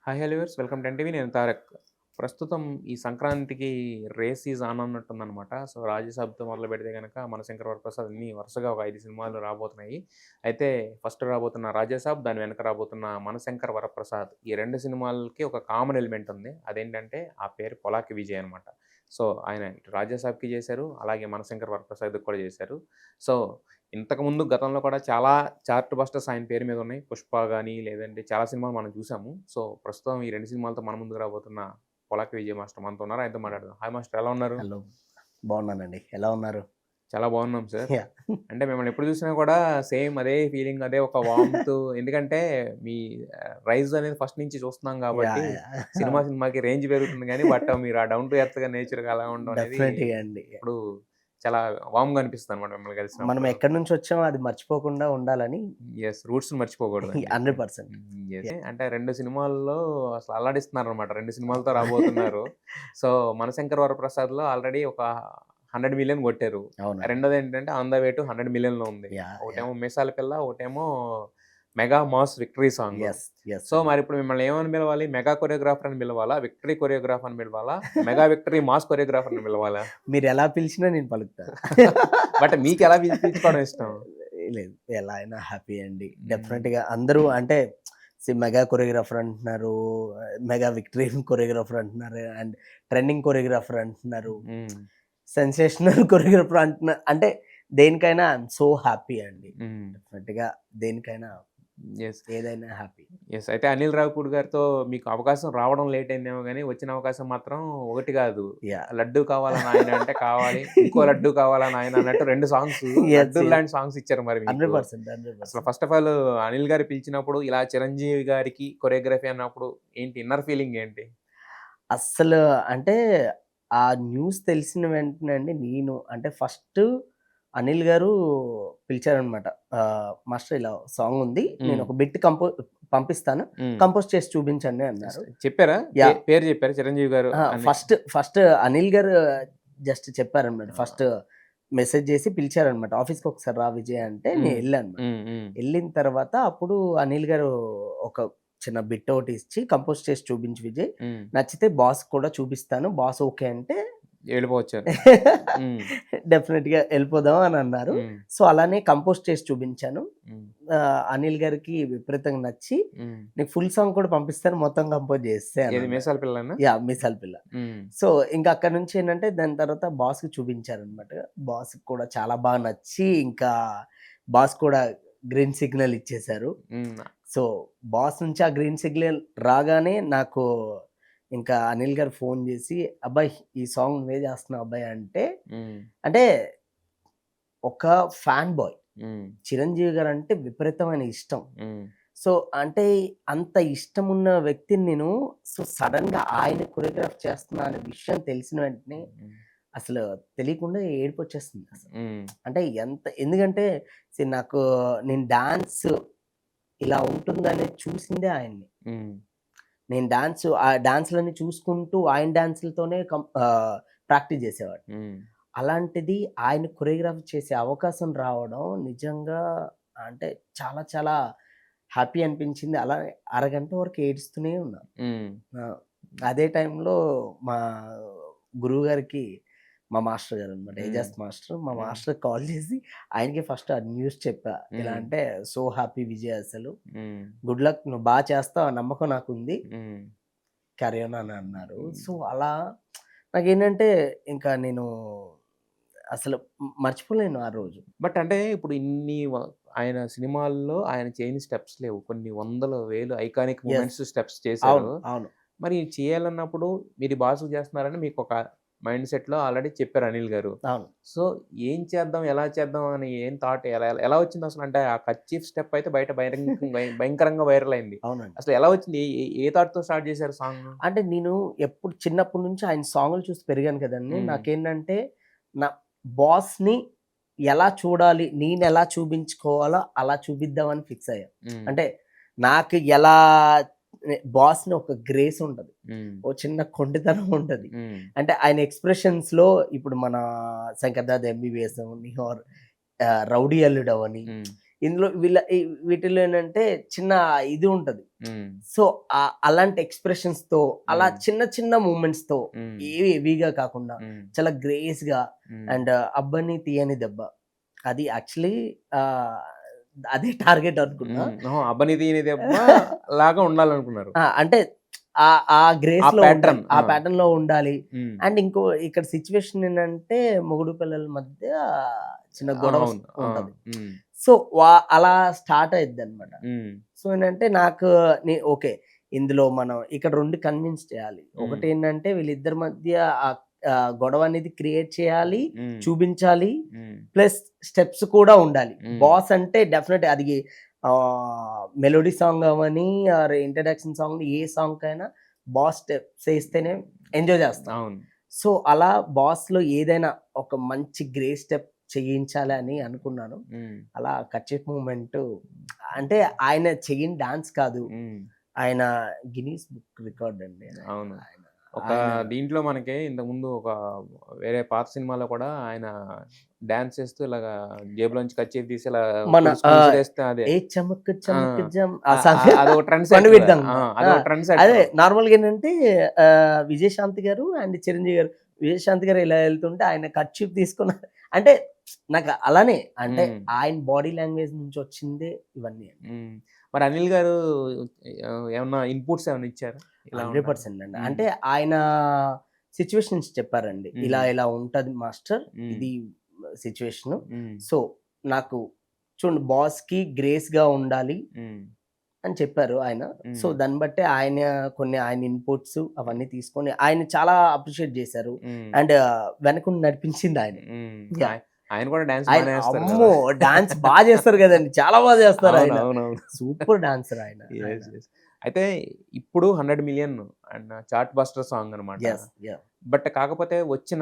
Hi hello viewers welcome to NTV. నేను తారక్. ప్రస్తుతం ఈ సంక్రాంతికి రేస్ ఈజ్ ఆన్ అన్నట్టుందనమాట. సో 'రాజసాబ్'తో మొదలుపెడితే గనక 'మనశంకర్ వరప్రసాద్' అన్నీ వరుసగా ఒక 5 సినిమాలు రాబోతున్నాయి. అయితే ఫస్ట్ రాబోతున్న 'రాజసాబ్' దాని వెనక రాబోతున్న 'మనశంకర్ వరప్రసాద్' ఈ 2 సినిమాలకి ఒక కామన్ ఎలిమెంట్ ఉంది. అదేంటంటే ఆ పేరు పొలాకి విజయ్ అనమాట. సో ఆయన ఇటు 'రాజసాబ్'కి చేశారు. అలాగే 'మనశంకర్ వరప్రసాద్‌కి' కూడా చేశారు. సో ఇంతకుముందు గతంలో కూడా చాలా చార్ట్ బస్టర్స్ ఆయన పేరు మీద ఉన్నాయి. 'పుష్ప' గాని, లేదంటే చాలా సినిమాలు మనం చూసాము. సో, ప్రస్తుతం ఈ 2 సినిమాలతో మన ముందుకు రాబోతున్న 'పొలాకి విజయ్' మాస్టర్ మనతో ఉన్నారు. ఆయనతో మాట్లాడదాం. హాయ్ మాస్టర్, ఎలా ఉన్నారు? హలో. బాగున్నానండి. ఎలా ఉన్నారు? చాలా బాగున్నాం సార్. యాహ్! అంటే మిమ్మల్ని ఎప్పుడు చూసినా కూడా సేమ్ అదే ఫీలింగ్, అదే ఒక వార్మ్త్. ఎందుకంటే మీ రైజ్ అనేది ఫస్ట్ నుంచి చూస్తున్నాం కాబట్టి యాహ్! సినిమాకి రేంజ్ పెరుగుతుంది గానీ, బట్ మీరు ఆ డౌన్ టు ఎర్త్‌గా నేచర్‌గా అలా ఉండడం అనేది డెఫినెట్‌గా అండి. ఇప్పుడు చాలా వార్మ్‌గా అనిపిస్తదనమాట మిమ్మల్ని మనం కలిసినప్పుడు. ఎక్కడి నుంచి వచ్చామో అది మర్చిపోకుండా ఉండాలని యెస్. రూట్స్‌ని మర్చిపోకూడదని చెప్పి. 100%. యెస్. యాహ్! అంటే 2 సినిమాల్లో అసలు అల్లాడిస్తున్నారనమాట. 2 సినిమాలతో రాబోతున్నారు. సో, 'మనశంకర్ వరప్రసాద్‌లో' ఆల్రెడీ ఒక 100,000,000 కొట్టారు. అవునండి. రెండోదేంటంటే 'ఆన్ ద వే టు 100,000,000లో ఉంది. యాహ్! ఒకటేమో యాహ్! 'మీసాల పిల్ల', ఒకటేమో 'mega mass victory song.' Yes. Yes so, అండి. మరిప్పుడు మిమ్మల్ని ఏమని పిలవాలి? మెగా కొరియోగ్రాఫర్ అని పిలవాలా? విక్టరీ కొరియోగ్రాఫర్ అని పిలవాలా? మెగా విక్టరీ మాస్ కొరియోగ్రాఫర్ అని పిలవాలా? మీరెలా పిలిచినా నేను పలుకుతా. బట్ మీకెలా పిలిపించుకోవడం ఇష్టం? లేదు. ఎలా అయినా హ్యాపీ అండి. హ్మ్. డెఫినెట్‌గా అందరూ అంటే మెగా కొరియోగ్రాఫర్ అంటున్నారు. మెగా విక్టరీ కొరియోగ్రాఫర్ అంటున్నారు. అండ్ ట్రెండింగ్ కొరియోగ్రాఫర్ అంటున్నారు. హ్మ్. సెన్సేషనల్ కొరియోగ్రాఫర్ అంటున్నారు. అంటే దేనికైనా ఐ యామ్ సో హ్యాపీ అండి. హ్మ్. డెఫినెట్‌గా దేనికైనా యెస్. ఏదైనా హ్యాపీ. యెస్. అయితే 'అనిల్ రావిపూడి' గారితో మీకు అవకాశం రావడం లేట్ అయిందేమో గానీ, వచ్చిన అవకాశం మాత్రం ఒకటి కాదు. యాహ్! 'లడ్డు కావాలా నాయన' అంటే కావాలి. ఇంకో 'లడ్డు కావాలా నాయన' అన్నట్టు 2 సాంగ్స్ యెస్. లడ్డూలు యెస్. లాంటి సాంగ్స్ ఇచ్చారు మరి మీకు. 100%. అసలు 100%. ఫస్ట్ ఆఫ్ ఆల్ అనిల్ గారు పిలిచినప్పుడు ఇలా చిరంజీవి గారికి కొరియోగ్రఫీ అన్నప్పుడు ఏంటి ఇన్నర్ ఫీలింగ్ ఏంటి? అస్సలు అంటే ఆ న్యూస్ తెలిసిన వెంటనే అండి నేను అంటే ఫస్ట్ అనిల్ గారు పిలిచారనమాట. మాస్టర్ ఇలా సాంగ్ ఉంది. నేను హ్మ్. ఒక బిట్ పంపిస్తాను. హ్మ్. కంపోజ్ చేసి చూపించండి అన్నారు. చెప్పారా? యాహ్! పేరు చెప్పారా చిరంజీవి గారు అని? ఫస్ట్ అనిల్ గారు జస్ట్ చెప్పారనమాట. ఆ! ఫస్ట్ మెసేజ్ చేసి పిలిచారనమాట. ఆఫీస్‌కి ఒకసారి రా విజయ్ అంటే హ్మ్. నేనెళ్ళానమాట. హ్మ్. హ్మ్. ఎళ్ళిన తర్వాత అప్పుడు అనిల్ గారు ఒక చిన్న బిట్ ఒకటి ఇచ్చి కంపోజ్ చేసి చూపించు విజయ్. హ్మ్. నచ్చితే బాస్‌కి కూడా చూపిస్తాను. బాస్ ఓకే అంటే వెళ్ళిపోవచ్చారు. హ్మ్. డెఫినిట్‌గా ఎళ్ళిపోదాం అని అన్నారు. హ్మ్. సో, అలానే కంపోజ్ చేసి చూపించాను. హ్మ్. అనిల్ గారికి విపరీతంగా నచ్చి హ్మ్. నీకు ఫుల్ సాంగ్ కూడా పంపిస్తాను మొత్తం కంపోజ్ చేసేసేయ్ అని ఏది అన్నారు. 'మీసాల పిల్లనా'? యాహ్! మీసాల పిల్ల. హ్మ్. సో, ఇంక అక్కడి నుంచి ఏంటంటే దాని తర్వాత బాస్‌కి చూపించారనమాట. బాస్‌కి కూడా చాలా బాగా నచ్చి ఇంకా బాస్ కూడా గ్రీన్ సిగ్నల్ ఇచ్చేసారు. హ్మ్. సో, బాస్ నుంచి ఆ గ్రీన్ సిగ్నల్ రాగానే నాకు ఇంకా అనిల్ గారు ఫోను జేసి, "అబ్బాయ్! ఈ సాంగ్ నువ్వే జేస్తున్నావు అబ్బాయ్" అంటే, హ్మ్. అంటే ఒక ఫ్యాన్ బాయ్. హ్మ్. చిరంజీవి గారంటే విపరీతమైన ఇష్టం. హ్మ్. సో, అంటే అంత ఇష్టమున్న వ్యక్తిని నేను సడెన్‌గా ఆయన కొరియోగ్రాఫ్ చేస్తున్నా అనే విషయం తెలిసిన వెంటనే హ్మ్. అసలు తెలియకుండా ఏడుపొచ్చేస్తుంది అసలు. హ్మ్. అంటే ఎందుకంటే నాకు నేను డాన్స్ ఇలా ఉంటుందనేది చూసిందే ఆయన్ని. హ్మ్. నేను ఆ డాన్స్‌లన్నీ చూసుకుంటూ ఆయన డాన్స్‌లతోనే ప్రాక్టీస్ జేసేవాడిని. హ్మ్. అలాంటిది ఆయన కొరియోగ్రాఫ్ చేసే అవకాశం రావడం నిజంగా అంటే చాలా చాలా హ్యాపీ అనిపించింది. అలానే అరగంట వరకు ఏడుస్తూనే ఉన్నా. హ్మ్. ఆ! అదే టైంలో మా గురువుగారికి మా మాస్టర్ గారనమాట. హ్మ్. ఏజాస్ మాస్టర్. మా హ్మ్. మాస్టర్‌కి కాల్ చేసి ఆయనకే ఫస్ట్ ఆ న్యూస్ చెప్పా. ఎలా హ్మ్. అంటే సో హ్యాపీ విజయ్ అసలు. హ్మ్. గుడ్ లక్ నువ్వు చేస్తావు ఆ నమ్మకం నాకుంది. హ్మ్. క్యారీ ఆన్ అని అన్నారు. హ్మ్. సో, అలా నాకేంటంటే ఇంకా నేను అసలు మర్చిపోలేను ఆ రోజు. బట్ అంటే ఇప్పుడు ఇన్ని ఆయన సినిమాల్లో ఆయన చేయని స్టెప్స్ లేవు. కొన్ని వందల, వేలు ఐకానిక్ యెస్. మూమెంట్స్ స్టెప్స్ చేశారు. అవును. అవును. మరి చేయాలన్నప్పుడు మీరు ఈ బాసుకు చేస్తున్నారని మీకొక మైండ్ సెట్‌లో ఆల్రెడీ చెప్పారు అనిల్ గారు. అవును. సో, ఏం చేద్దాం? ఎలా చేద్దాం? అని ఏం థాట్ ఎలా ఎలా ఎలా వచ్చిందసలు? అంటే ఆ కర్చీఫ్ స్టెప్ అయితే బయట భయంకరంగా వైరల్ అయింది. అవునండి. అసలు ఎలా వచ్చింది? ఏ ఏ ఏ థాట్‌తో స్టార్ట్ చేశారు సాంగు? అంటే నేను ఎప్పుడు చిన్నప్పటి నుంచి ఆయన సాంగులు చూసి పెరిగాను కదండీ! హ్మ్. నాకేంటంటే నా బాస్‌ని ఎలా చూడాలి, నేనెలా చూపించుకోవాలో అలా చూపిద్దామని ఫిక్స్ అయ్యా. హ్మ్. అంటే నాకు ఎలా బాస్‌ని ఒక గ్రేస్ ఉంటది. హ్మ్. ఓ చిన్న కొండితనం ఉంటది. హ్మ్. అంటే ఆయన ఎక్స్‌ప్రెషన్స్‌లో ఇప్పుడు మన 'Shankar Dada MBBS' Avani are 'rowdy అల్లుడు' అవని హ్మ్. ఇందులో వీటిలో ఏంటంటే చిన్న ఇది ఉంటది. ఉమ్, సో అలాంటి ఎక్స్ప్రెషన్స్ తో అలా ఉమ్, చిన్న చిన్న మూమెంట్స్ తో ఉమ్, ఏవి హెవీగా కాకుండా ఉమ్, చాలా గ్రేస్ గా ఉమ్, అండ్ అబ్బని తీయని దెబ్బ అది యాక్చువల్లీ అదే టార్గెట్ అనుకున్నా. అబ్బని దీని దెబ్బ లాగా ఉండాలనుకున్నారు. అంటే ఆ గ్రేస్ ఆ లో pattern, ఉండాలి, ఆ ప్యాటర్న్ లో ఉండాలి. ఉమ్, అండ్ ఇంకో ఇక్కడ సిచ్యువేషన్ ఏంటంటే మొగుడు పిల్లల మధ్య చిన్న గొడవ అవును, ఉంటది. ఉమ్, సో అలా స్టార్ట్ అయ్యిద్ది అనమాట. ఉమ్, సో ఏంటంటే నాకు ఓకే ఇందులో మనం ఇక్కడ 2 కన్విన్స్ చేయాలి. ఒకటి ఏంటంటే వీళ్ళిద్దరి మధ్య ఆ ఆ గొడవ అనేది క్రియేట్ చేయాలి, ఉమ్, చూపించాలి. ఉమ్, ప్లస్ స్టెప్స్ కూడా ఉండాలి. ఉమ్, బాస్ అంటే డెఫినెట్ అది మెలోడీ సాంగ్ అవని ఆర్ ఇంట్రడక్షన్ సాంగ్ ఏ సాంగ్ అయినా బాస్ స్టెప్స్ వేస్తేనే ఎంజాయ్ చేస్తాం. అవును, సో అలా బాస్ లో ఏదైనా ఒక మంచి గ్రే స్టెప్ చేయించాలి అని అనుకున్నాను. ఉమ్, అలా కర్చీఫ్ మూమెంట్ అంటే ఆయన చెయ్యని డాన్స్ కాదు, ఉమ్, ఆయన గిన్నీస్ బుక్ రికార్డ్ అండి. అవును. ఆయన ఒక ఆయన దీంట్లో మనకి ఇంతకుముందు ఒక వేరే పాత సినిమాలో కూడా ఆయన డాన్స్ చేస్తూ ఇలాగా జేబులోంచి కర్చీఫ్ తీసి ఇలా మన విసిరేస్తే అదే ఏ చమక్ ఆ, చమక్ జమ్ ఆ ఆ- సాంగ్ అదొక ట్రెండ్ పండు సెటర్. విద్దాంగా. అదొక ట్రెండ్ అదే సెటర్. నార్మల్గా ఏంటంటే విజయశాంతి గారు అండ్ చిరంజీవి గారు, విజయశాంతి గారు ఇలా వెళ్తుంటే ఆయన కర్చీఫ్ తీసుకున్న అంటే నాకు అలానే అంటే ఆయన బాడీ లాంగ్వేజ్ నుంచి వచ్చిందే ఇవన్నీ. మరి అనిల్ గారు ఏమన్నా ఇన్పుట్స్ ఏమైనా ఇచ్చారా ఇలా 100% అండి. అంటే ఆయన సిచ్యువేషన్స్ చెప్పారండి. ఇలా ఇలా ఉంటది మాస్టర్, ఇది సిచ్యువేషన్. సో నాకు చూడండి బాస్ కి గ్రేస్ గా ఉండాలి అని చెప్పారు ఆయన. సో దాన్ని బట్టి ఆయన ఆయన ఇన్పుట్స్ అవన్నీ తీసుకొని ఆయన చాలా అప్రిషియేట్ చేశారు. అండ్ వెనకుండి నడిపించింది ఆయన. Yeah. ఆయన కూడా డాన్స్ ఆయన అమ్మో డాన్స్ బాగా చేస్తారు కదండి, చాలా బాగా చేస్తారు ఆయన. అవునవును. సూపర్ డాన్సర్ ఆయన. అయితే ఇప్పుడు 100 million and chart buster song అనమాట. Yes, yeah. బట్ కాకపోతే వచ్చిన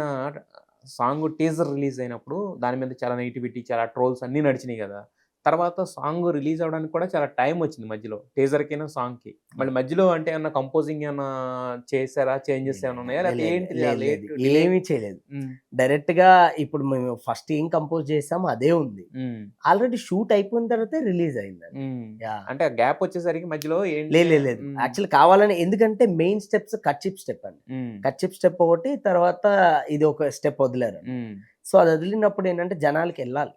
సాంగ్ టీజర్ రిలీజ్ అయినప్పుడు దాని మీద చాలా నెగిటివిటీ, చాలా ట్రోల్స్ అన్నీ నడిచినాయి కదా. తర్వాత సాంగ్ రిలీజ్ అవ్వడానికి కూడా చాలా టైం వచ్చింది మధ్యలో, టీజర్కినా సాంగ్కి. మళ్ళీ మధ్యలో అంటే ఏమన్నా కంపోజింగ్ ఏమన్నా చేశారా, చేంజెస్ ఏమైనా ఉన్నాయా, లేకపోతే ఏంటి? ఏమీ చేయలేదు. డైరెక్ట్ గా ఇప్పుడు మేము ఫస్ట్ ఏం కంపోజ్ చేసామో అదే ఉంది. ఆల్రెడీ షూట్ అయిపోయిన తర్వాత రిలీజ్ అయింది. అంటే గ్యాప్ వచ్చేసరికి మధ్యలో లేదు యాక్చువల్లీ కావాలని, ఎందుకంటే మెయిన్ స్టెప్స్ కర్చీఫ్ స్టెప్ అండి. కర్చీఫ్ స్టెప్ ఒకటి, తర్వాత ఇది ఒక స్టెప్ వదిలేరు. సో అది వదిలినప్పుడు ఏంటంటే జనాలకి వెళ్ళాలి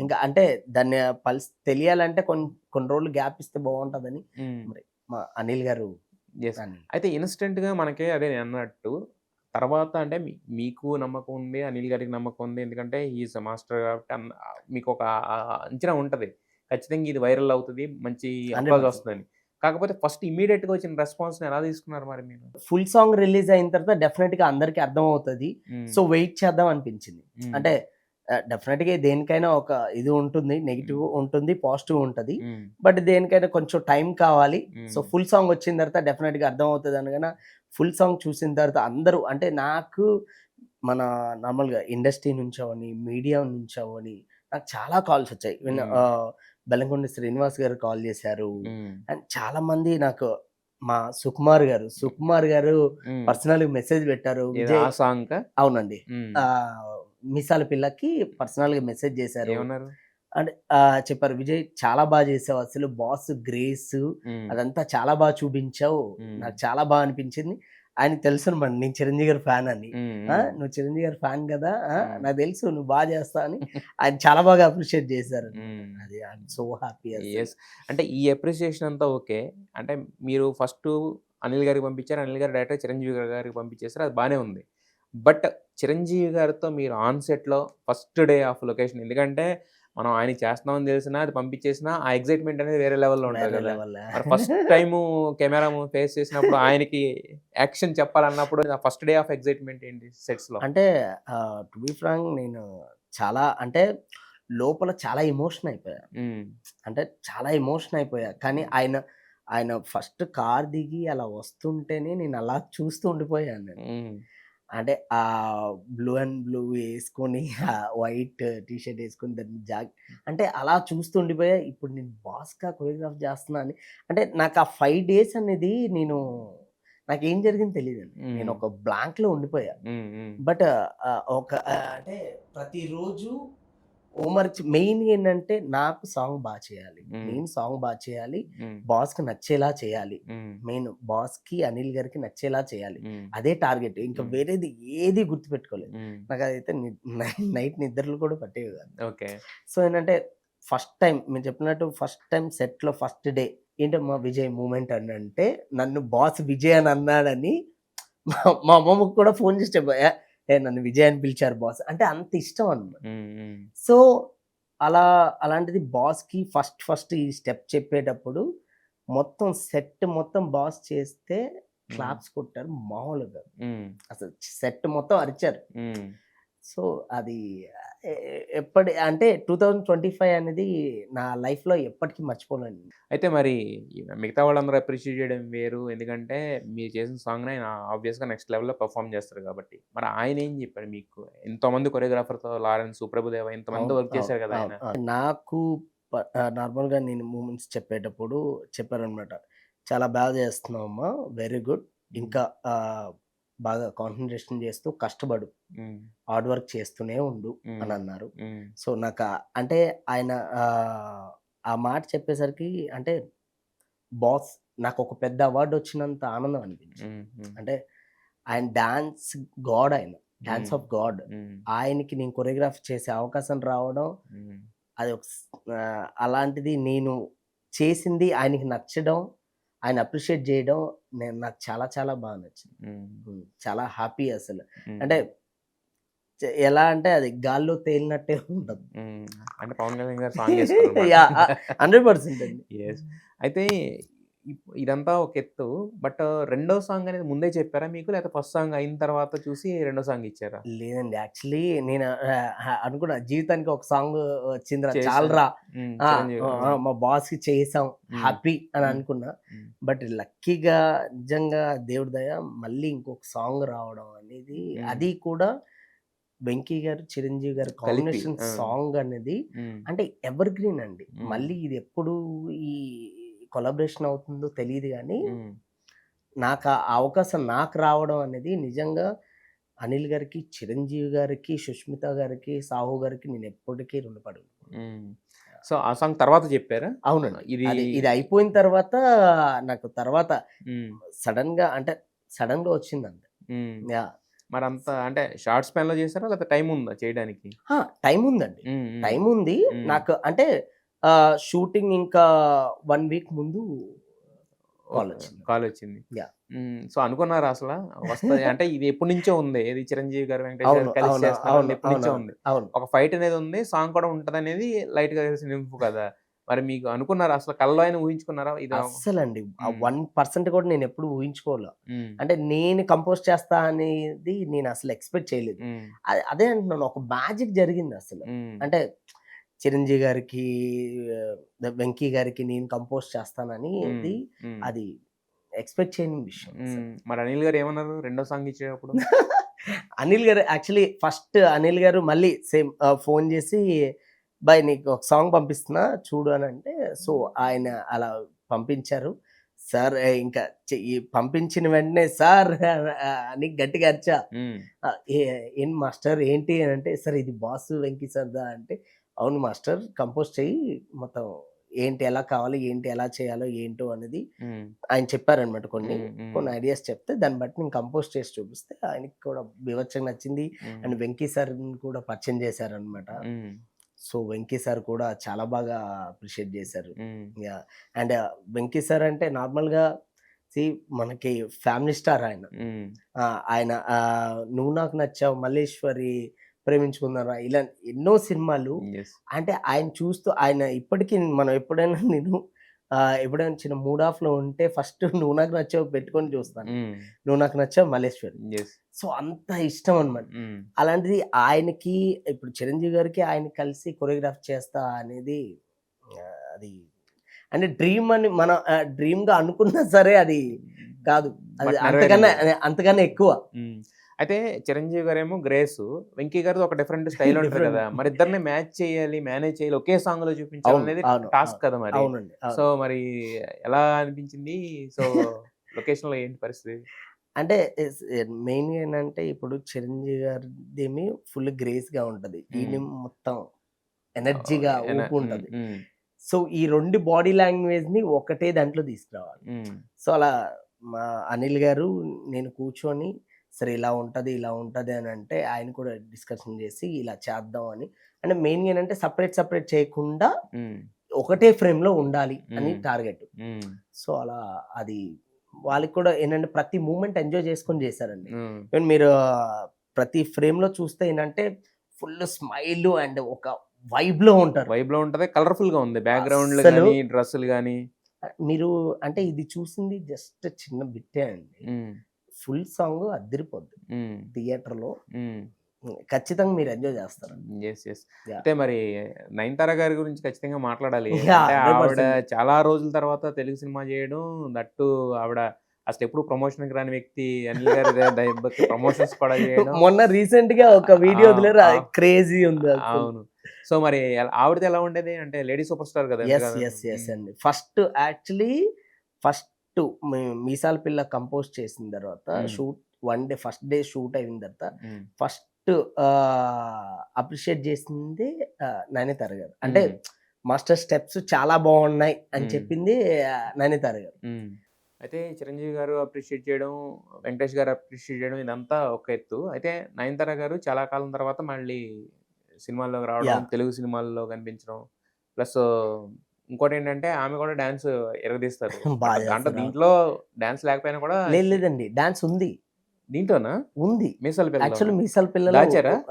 ఇంకా, అంటే దాన్ని పల్స్ తెలియాలంటే కొన్ని రోజులు గ్యాప్ ఇస్తే బాగుంటుందని మరి మా అనిల్ గారు. అయితే ఇన్స్టెంట్ గా మనకి అదే నేను అన్నట్టు తర్వాత అంటే మీకు నమ్మకం ఉంది, అనిల్ గారికి నమ్మకం ఉంది, ఎందుకంటే ఈజ్ మాస్టర్ కాబట్టి మీకు ఒక అంచనా ఉంటుంది ఖచ్చితంగా ఇది వైరల్ అవుతుంది, మంచి అప్లాజ్ వస్తుందని. కాకపోతే ఫస్ట్ ఇమీడియట్ గా వచ్చిన రెస్పాన్స్ ఎలా తీసుకున్నారు మరి మీరు? ఫుల్ సాంగ్ రిలీజ్ అయిన తర్వాత డెఫినెట్ గా అందరికి అర్థం అవుతుంది. సో వెయిట్ చేద్దాం అనిపించింది. అంటే డెఫినెట్ గా దేనికైనా ఒక ఇది ఉంటుంది, నెగిటివ్ ఉంటుంది, పాజిటివ్ ఉంటుంది. బట్ దేనికైనా కొంచెం టైం కావాలి. సో ఫుల్ సాంగ్ వచ్చిన తర్వాత డెఫినెట్ గా అర్థం అవుతుంది అనగానే ఫుల్ సాంగ్ చూసిన తర్వాత అందరూ, అంటే నాకు మన నార్మల్గా ఇండస్ట్రీ నుంచి అవని, మీడియా నుంచి అవని నాకు చాలా కాల్స్ వచ్చాయి. బెల్లంకొండ శ్రీనివాస్ గారు కాల్ చేశారు. అండ్ చాలా మంది నాకు మా సుకుమార్ గారు పర్సనల్ మెసేజ్ పెట్టారు. అవునండి, మీసాల పిల్లకి పర్సనల్ గా మెసేజ్ చేశారు. అంటే చెప్పారు, విజయ్ చాలా బాగా చేసావు, అసలు బాస్ గ్రేస్ అదంతా చాలా బాగా చూపించావు, నాకు చాలా బాగా అనిపించింది. ఆయన తెలుసు అనమాట నేను చిరంజీవి గారి ఫ్యాన్ అని. నువ్వు చిరంజీవి గారి ఫ్యాన్ కదా, నాకు తెలుసు నువ్వు బాగా చేస్తావు అని ఆయన చాలా బాగా అప్రిషియేట్ చేశారు. అది ఐఎమ్ సో హ్యాపీ. అంటే ఈ అప్రిషియేషన్ అంతా ఓకే. అంటే మీరు ఫస్ట్ అనిల్ గారికి పంపించారు, అనిల్ గారు డైరెక్ట్ చిరంజీవి గారికి పంపించేసారు, అది బాగానే ఉంది. బట్ చిరంజీవి గారితో మీరు ఆన్ సెట్లో ఫస్ట్ డే ఆఫ్ లొకేషన్, ఎందుకంటే మనం ఆయన చేస్తున్నామని తెలిసినా అది పంపించేసినా ఆ ఎగ్జైట్మెంట్ అనేది వేరే లెవెల్లో ఉంటుంది కదా. మరి ఫస్ట్ టైము కెమెరా ఫేస్ చేసినప్పుడు ఆయనకి యాక్షన్ చెప్పాలన్నప్పుడు ఫస్ట్ డే ఆఫ్ ఎగ్జైట్మెంట్ ఏంటి సెట్స్ లో? అంటే టు బి ఫ్రాంక్ నేను చాలా అంటే లోపల చాలా ఎమోషన్ అయిపోయా. అంటే చాలా ఎమోషన్ అయిపోయా. కానీ ఆయన ఫస్ట్ కార్ దిగి అలా వస్తుంటేనే నేను అలా చూస్తూ ఉండిపోయాను. అంటే ఆ బ్లూ అండ్ బ్లూ వేసుకొని వైట్ టీ షర్ట్ వేసుకొని దాన్ని అంటే అలా చూస్తూ ఉండిపోయా. ఇప్పుడు నేను బాస్గా కొరియోగ్రాఫ్ చేస్తున్నా అని, అంటే నాకు ఆ 5 days అనేది నాకేం జరిగింది తెలియదండి. నేను ఒక బ్లాంక్ లో ఉండిపోయా. బట్ ఒక అంటే ప్రతిరోజు హోంవర్క్ మెయిన్ ఏంటంటే నాకు సాంగ్ బాగా చేయాలి, మ్మ్. నేను సాంగ్ బాగా చేయాలి, మ్మ్. బాస్కి నచ్చేలా చేయాలి, మ్మ్. మెయిన్ బాస్కి అనిల్ గారికి నచ్చేలా చేయాలి, మ్మ్. అదే టార్గెట్. ఇంకా మ్మ్. వేరేది ఏది గుర్తుపెట్టుకోలేదు. మ్మ్. నాకు అదైతే నైట్ నిద్రలు కూడా పట్టేవి కాదు. ఓకే. సో ఏంటంటే ఫస్ట్ టైం మీరు చెప్పినట్టు ఫస్ట్ టైం సెట్లో ఫస్ట్ డే ఏంటమ్మా విజయ్ మూమెంట్ అని అంటే నన్ను బాస్ విజయ్ అని అన్నాడని మా మా అమ్మమ్మకు కూడా ఫోన్ చేసి చెప్పా, ఏ నన్ను విజయ్ అని పిలిచారు బాస్ అంటే అంత ఇష్టం అన్నమాట. మ్మ్. మ్మ్. సో అలా అలాంటిది బాస్కి ఫస్ట్ ఈ స్టెప్ చెప్పేటప్పుడు మొత్తం సెట్ మొత్తం బాస్ చేస్తే క్లాప్స్ కొట్టారు మామూలుగా, మ్మ్. అసలు సెట్ మొత్తం అరిచారు. మ్మ్. సో అది ఎప్పటి అంటే 2025 అనేది నా లైఫ్లో ఎప్పటికీ మర్చిపోలేను. అయితే మరి మిగతా వాళ్ళందరూ అప్రిషియేట్ చేయడం వేరు. ఎందుకంటే మీరు చేసిన సాంగ్‌ని ఆయన ఆబ్వియస్‌గా నెక్స్ట్ లెవెల్‌లో పెర్ఫార్మ్ చేస్తారు కాబట్టి. మరి ఆయన ఏం చెప్పాడు మీకు? ఎంతోమంది కొరియోగ్రాఫర్‌తో 'లారెన్స్', 'ప్రభుదేవ' ఇంతమందితో అవును, వర్క్ చేశారు కదా ఆయన. నాకు నార్మల్గా నేను మూమెంట్స్ చెప్పేటప్పుడు చెప్పారనమాట, చాలా బాగా చేస్తున్నావమ్మా, వెరీ గుడ్, ఇంకా బాగా కాన్సన్ట్రేషన్ చేస్తూ కష్టపడు, హ్మ్. హార్డ్ వర్క్ చేస్తూనే ఉండు హ్మ్. అని అన్నారు. హ్మ్. సో నాకు అంటే ఆయన ఆ మాట చెప్పేసరికి అంటే బాస్ నాకు ఒక పెద్ద అవార్డు వచ్చినంత ఆనందం అనిపించింది. హ్మ్. హ్మ్. అంటే ఆయన డాన్స్ గాడ్, ఆయన డాన్స్ హ్మ్. Of God. హ్మ్. ఆయనకి నేను కొరియోగ్రాఫ్ చేసే అవకాశం రావడం, హ్మ్. అది ఒక అలాంటిది నేను చేసింది ఆయనకి నచ్చడం, ఆయన అప్రిషియేట్ చేయడం నాకు చాలా చాలా బాగా నచ్చింది. హ్మ్. చాలా హ్యాపీ అసలు. హ్మ్. అంటే ఎలా అంటే అది గాల్లో తేలినట్టే ఉంటది. హ్మ్. అంటే 'పవన్ కళ్యాణ్' గారు సాంగ్ చేస్తారన్నమాట. యాహ్! 100% అండి. యెస్. అయితే ఇదంతా ఒక ఎత్తు. బట్ రెండో సాంగ్ అనేది ముందే చెప్పారా మీకు? లేకపోతే ఫస్ట్ సాంగ్ అయిన తర్వాత చూసి రెండో సాంగ్ ఇచ్చారా? లేదండి. యాక్చువల్లీ నేను అనుకున్నా జీవితానికి ఒక సాంగ్ వచ్చిందిరా చేశాను. చాలురా. హ్మ్. ఆ! చిరంజీవి. అవును. మా బాస్‌కి చేసాం హ్మ్. హ్యాపీ అని హ్మ్. అనుకున్నా. హ్మ్. బట్ లక్కీగా నిజంగా దేవుడి దయ మళ్ళీ ఇంకొక సాంగ్ రావడం అనేది, హ్మ్. అది కూడా వెంకీ గారు, చిరంజీవి గారి కలిపి. కాంబినేషన్ ఆ! సాంగ్ అనేది హ్మ్. అంటే ఎవర్ గ్రీన్ అండి. హ్మ్. మళ్ళీ ఇది ఎప్పుడు ఈ కొలాబరేషన్ అవుతుందో తెలీదు గానీ, హ్మ్. నాకు ఆ అవకాశం నాకు రావడం అనేది నిజంగా అనిల్ గారికి, చిరంజీవి గారికి, సుష్మిత గారికి, సాహు గారికి నేను ఎప్పటికీ రుణపడి ఉంటాను. హ్మ్. సో, ఆ సాంగ్ తర్వాత చెప్పారా? అవునండి. ఇది ఇది అయిపోయిన తర్వాత నాకు తర్వాత హ్మ్. సడెన్‌గా వచ్చిందంతే. హ్మ్. యాహ్! మరంత అంటే షార్ట్ స్పాన్‌లో చేసారా? లేకపోతే టైమ్ ఉందా చేయడానికి? టైమ్ ఉందండి. హ్మ్. హ్మ్. టైమ్ ఉంది. హ్మ్. నాకు అంటే షూటింగ్ ఇంకా 1 వీక్ ముందు ఓకే. కాలొచ్చింది. కాలొచ్చింది. యాహ్! హ్మ్. సో, అనుకున్నారా అసల? వస్తది అంటే ఇది ఎప్పటినుంచో ఉంది. ఏది 'చిరంజీవి' గారు, 'వెంకటేష్' గారు అవును, కలిసి అవును, చేస్తున్నారని అవును, ఎప్పటినుంచో ఉంది. అవును. ఒక ఫైట్ అనేది ఉంది. సాంగ్ కూడా ఉంటదనేది లైట్‌గా తెలిసిన ఇన్ఫో కదా! మరి మీకు అనుకున్నారా? అసలు కల్లో అయినా ఊహించుకున్నారా? ఇది అస్సలండి. ఆ హ్మ్. 1% కూడా నేనెప్పుడు ఊహించుకోల. హ్మ్. అంటే నేను కంపోజ్ చేస్తా అనేది నేనసలు ఎక్స్‌పెక్ట్ చేయలేదు. హ్మ్. అదే అంటున్నాను, ఒక మ్యాజిక్ జరిగిందసలు. హ్మ్. అంటే చిరంజీవి గారికి, వెంకీ గారికి నేను కంపోజ్ హ్మ్. చేస్తాననేది హ్మ్. అది ఎక్స్‌పెక్ట్ చేయని విషయం అసలు. హ్మ్. మరి అనిల్ గారు ఏమన్నారు? రెండో సాంగ్ ఇచ్చేటప్పుడు? అనిల్ గారు యాక్చువల్లీ ఫస్ట్ అనిల్ గారు మళ్ళీ సేమ్ ఫోన్ చేసి, "బాయ్ నీకు ఒక సాంగ్ పంపిస్తున్నా చూడు" అనంటే, సో ఆయన అలా పంపించారు. సార్ ఇంకా ఈ పంపించిన వెంటనే సార్ అని గట్టిగా అరిచా. హ్మ్. ఏ ఏం మాస్టర్ ఏంటి అనంటే, "సార్ ఇది బాసు వెంకీ సార్‌దా" అంటే, "అవును మాస్టర్ కంపోజ్ చెయ్యి, మొత్తం ఏంటి ఎలా కావాలి, ఏంటి ఎలా చేయాలో ఏంటో అనేది" హ్మ్. ఆయన చెప్పారనమాట కొన్ని. హ్మ్. హ్మ్. కొన్ని ఐడియాస్ చెప్తే దాన్ని బట్టి నేను కంపోజ్ చేసి చూపిస్తే ఆయనకి కూడా బీభత్సంగా నచ్చింది. హ్మ్. అండ్ వెంకీ సార్‌ని కూడా పరిచయం చేశారనమాట. హ్మ్. సో, వెంకీ సార్ కూడా చాలా బాగా అప్రిషియేట్ చేశారు. హ్మ్. యాహ్! అండ్ వెంకీ సార్ అంటే నార్మల్‌గా మనకి ఫ్యామిలీ స్టార్ ఆయన. హ్మ్. ఆయన 'నువ్వు నాకు నచ్చావు', 'మల్లేశ్వరి', 'ప్రేమించుకుందాంరా' ఇలా ఎన్నో సినిమాలు. యెస్. అంటే ఆయన చూస్తూ ఆయన ఇప్పటికి మనం ఎప్పుడైనా నేను ఎప్పుడైనా చిన్న మూడ్ ఆఫ్‌లో ఉంటే ఫస్ట్ 'నువ్వు నాకు నచ్చావు' పెట్టుకొని చూస్తాను. హ్మ్. 'నువ్వు నాకు నచ్చావు', 'మల్లేశ్వరి'. యెస్. సో, అంత ఇష్టం అన్నమాట. హ్మ్. అలాంటిది ఆయనకి ఇప్పుడు చిరంజీవి గారికి ఆయనకి కలిసి కొరియోగ్రాఫ్ చేస్తా అనేది అది అంటే డ్రీమ్ అని మనం డ్రీమ్‌గా అనుకున్నా సరే అది కాదు. అది బట్ అంతకన్నా నెరవేరింది. అంతకన్నా ఎక్కువ. హ్మ్. అయితే 'చిరంజీవి' గారేమో 'గ్రేసు', 'వెంకీ' గారిది ఒక డిఫరెంట్ స్టైల్ ఉంటది డిఫరెంట్. కదా! మరి ఇద్దరిని మ్యాచ్ చేయాలి, మేనేజ్ చేయాలి, ఒకే సాంగ్‌లో అవును, చూపించాలనేది అవును, టాస్క్ అవును. కదా మరి. అవునండి, సో, అవును. మరి ఎలా అనిపించింది? సో, లొకేషన్‌లో ఏంటి పరిస్థితి? అంటే మెయిన్‌గా ఏంటంటే ఇప్పుడు చిరంజీవి గారిదేమి ఫుల్ గ్రేస్‌గా ఉంటది. హ్మ్. ఈయన మొత్తం ఎనర్జీగా ఊపు ఉంటుంది. సో ఈ 2 బాడీ లాంగ్వేజ్‌ని ఒకటే దాంట్లో తీసుకురావాలి. సో అలా మా అనిల్ గారు నేను కూర్చొని సరే ఇలా ఉంటది అని అంటే ఆయన కూడా డిస్కషన్ చేసి ఇలా చేద్దాం అని. అంటే మెయిన్‌గా ఏంటంటే సెపరేట్ చేయకుండా ఒకటే ఫ్రేమ్‌లో ఉండాలి అని టార్గెట్. సో అలా అది వాళ్ళకి కూడా ఏంటంటే ప్రతి మూవ్‌మెంట్ ఎంజాయ్ చేసుకొని చేశారండి. ఈవెన్ మీరు ప్రతి ఫ్రేమ్‌లో చూస్తే ఏంటంటే ఫుల్ స్మైల్ అండ్ ఒక వైబ్‌లో ఉంటారు. వైబ్‌లో ఉంటది. కలర్‌ఫుల్‌గా ఉంది. బ్యాక్‌గ్రౌండ్‌లు అస్సలు గాని, డ్రెస్సులు గాని. మీరు అంటే ఇది చూసింది జస్ట్ చిన్న బిట్టే అండి. ఫుల్ సాంగ్ అదిరిపోద్ది. థియేటర్‌లో ఖచ్చితంగా మీరు ఎంజాయ్ చేస్తారు. యెస్. యెస్. యాహ్! అయితే మరి నయనతార గారి గురించి ఖచ్చితంగా మాట్లాడాలి. యాహ్! అంటే ఆవిడ 100% చాలా రోజుల తర్వాత తెలుగు సినిమా చేయడం, దట్టు ఆవిడ అసలెప్పుడు ప్రమోషన్‌కి రాని వ్యక్తి అనిల్ గారి దెబ్బకి ప్రమోషన్స్ కూడా చేయడం. మొన్న రీసెంట్‌గా ఒక వీడియో ఆ! వదిలారు. ఆ! క్రేజీ ఉంది అసలు. అవును. సో మరి ఆవిడది ఎలా ఉండేది? అంటే లేడీ సూపర్ స్టార్ కదా! యెస్ అండి. యాక్చువల్లీ ఫస్ట్ మీసాల పిల్ల కంపోజ్ చేసిన తర్వాత shoot one day first day shoot అయిన తర్వాత ఫస్ట్ అప్రిషియేట్ చేసింది నయనతార గారు. అంటే మాస్టర్ స్టెప్స్ చాలా బాగున్నాయి అని చెప్పింది నయనతార గారు. అయితే చిరంజీవి గారు అప్రిషియేట్ చేయడం, వెంకటేష్ గారు అప్రిషియేట్ చేయడం ఇదంతా ఒక ఎత్తు. అయితే నయనతార గారు చాలా కాలం తర్వాత మళ్ళీ సినిమాల్లోకి రావడం, యాహ్! తెలుగు సినిమాల్లో కనిపించడం. ప్లస్ ఇంకోటేంటంటే ఆమె కూడా డాన్స్ ఇరగదీస్తారు. బాగా దాంట్లో చేస్తారు. దీంట్లో డాన్స్ లేకపోయినా కూడా లేదండి. డాన్స్ ఉంది. దీంట్లోనా? ఉంది. మీసాల పిల్లలోనా? యాక్చువల్లీ మీసాల పిల్లలో దాచారా?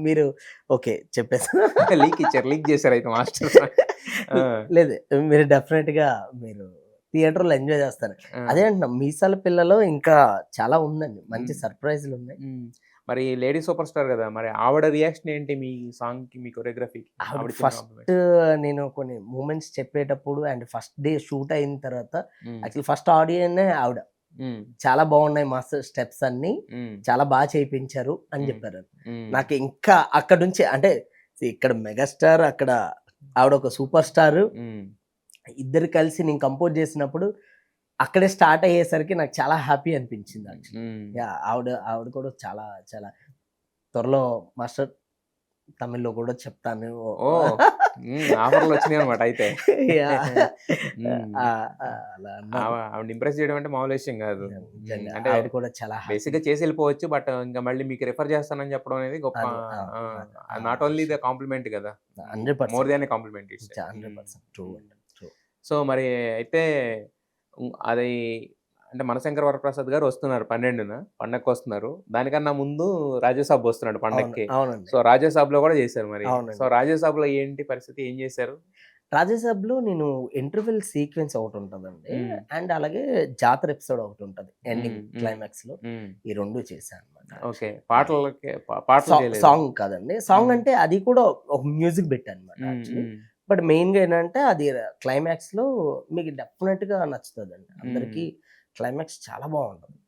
మీరు ఓకే. చెప్పేసా. లీక్ చేశారు అయితే మాస్టర్. ఆ! లేదు. మీరు డెఫినిట్‌గా మీరు థియేటర్‌లో ఎంజాయ్ చేస్తారు. ఆ! అదే అంటున్నా మీసాల పిల్లలో ఇంకా చాలా ఉందండి. మంచి సర్ప్రైజ్‌లున్నాయి. మరి లేడీ సూపర్ స్టార్ కదా! మరి ఆవిడ రియాక్షన్ ఏంటి మీ సాంగ్‌కి, మీ కొరియోగ్రఫీకి? ఆవిడ ఆవిడ ఇచ్చిన ఫస్ట్ కాంప్లిమెంట్స్. నేను కొన్ని మూమెంట్స్ చెప్పేటప్పుడు అండ్ ఫస్ట్ డే షూట్ అయిన తర్వాత హ్మ్. యాక్చువల్లీ ఫస్ట్ ఆడియన్నే ఆవిడ. హ్మ్. చాలా బాగున్నాయి మాస్టర్ స్టెప్స్ అన్నీ. హ్మ్. చాలా బాగా చేయించారు అని హ్మ్. చెప్పారు. హ్మ్. నాకు ఇంకా అక్కడి నుంచి అంటే ఇక్కడ మెగాస్టార్ అక్కడ ఆవిడ ఒక సూపర్ స్టార్. హ్మ్. ఇద్దరు కలిసి నేను కంపోజ్ చేసినప్పుడు అక్కడే స్టార్ట్ అయ్యేసరికి నాకు చాలా హ్యాపీ అనిపించింది యాక్చువల్లీ. హ్మ్. యాహ్! ఆవిడ కూడా చాలా చాలా త్వరలో మాస్టర్ తమిళ్‌లో కూడా చెప్తాను. ఓహ్! ఆఫర్‌లు వచ్చినాయన్నమాట అయితే. యాహ్! హ్మ్. అలా అన్నారు. ఆవిడని ఇంప్రెస్ చేయడం అంటే మామూలు విషయం కాదు. నిజంగా అంటే ఆవిడ కూడా చాలా హ్యాపీ. బేసిక్‌గా చేసి వెళ్ళిపోవచ్చు. బట్ ఇంకా మళ్ళీ మీకు రిఫర్ చేస్తానని చెప్పడం అనేది గొప్ప. అది నాట్ ఓన్లీ ద కాంప్లిమెంట్ కదా! 100% more than A compliment it's. 100% true అండి. ట్రూ. సో మరి అయితే అది అంటే మనశంకర వరప్రసాద్ గారు వస్తున్నారు 12న పండగకొస్తున్నారు. దానికన్నా ముందు రాజాసాబ్ వస్తున్నాడు పండగకి. అవునండి. సో రాజాసాబ్‌లో కూడా చేశారు మరి. సో అవునండి. రాజాసాబ్‌లో ఏంటి పరిస్థితి? ఏం చేశారు? రాజాసాబ్‌లో నేను ఇంటర్వెల్ సీక్వెన్స్ ఒకటుంటదండి. హ్మ్. అండ్ అలాగే జాతర ఎపిసోడ్ ఒకటుంటది. ఎండింగ్ హ్మ్. క్లైమాక్స్‌లో హ్మ్. ఈ 2 చేశా అనమాట. ఓకే. పాటలు చేయలేదా? సాంగ్ కాదండి. సాంగ్ హ్మ్. అంటే అది కూడా ఒక మ్యూజిక్ పెట్టానమాట హ్మ్. యాక్చువల్లీ. హ్మ్. బట్ మెయిన్‌గా ఏంటంటే అది క్లైమాక్స్‌లో మీకు డెఫినిట్‌గా నచ్చుతదండి. హ్మ్. అందరికి క్లైమాక్స్ చాలా బావుంటది.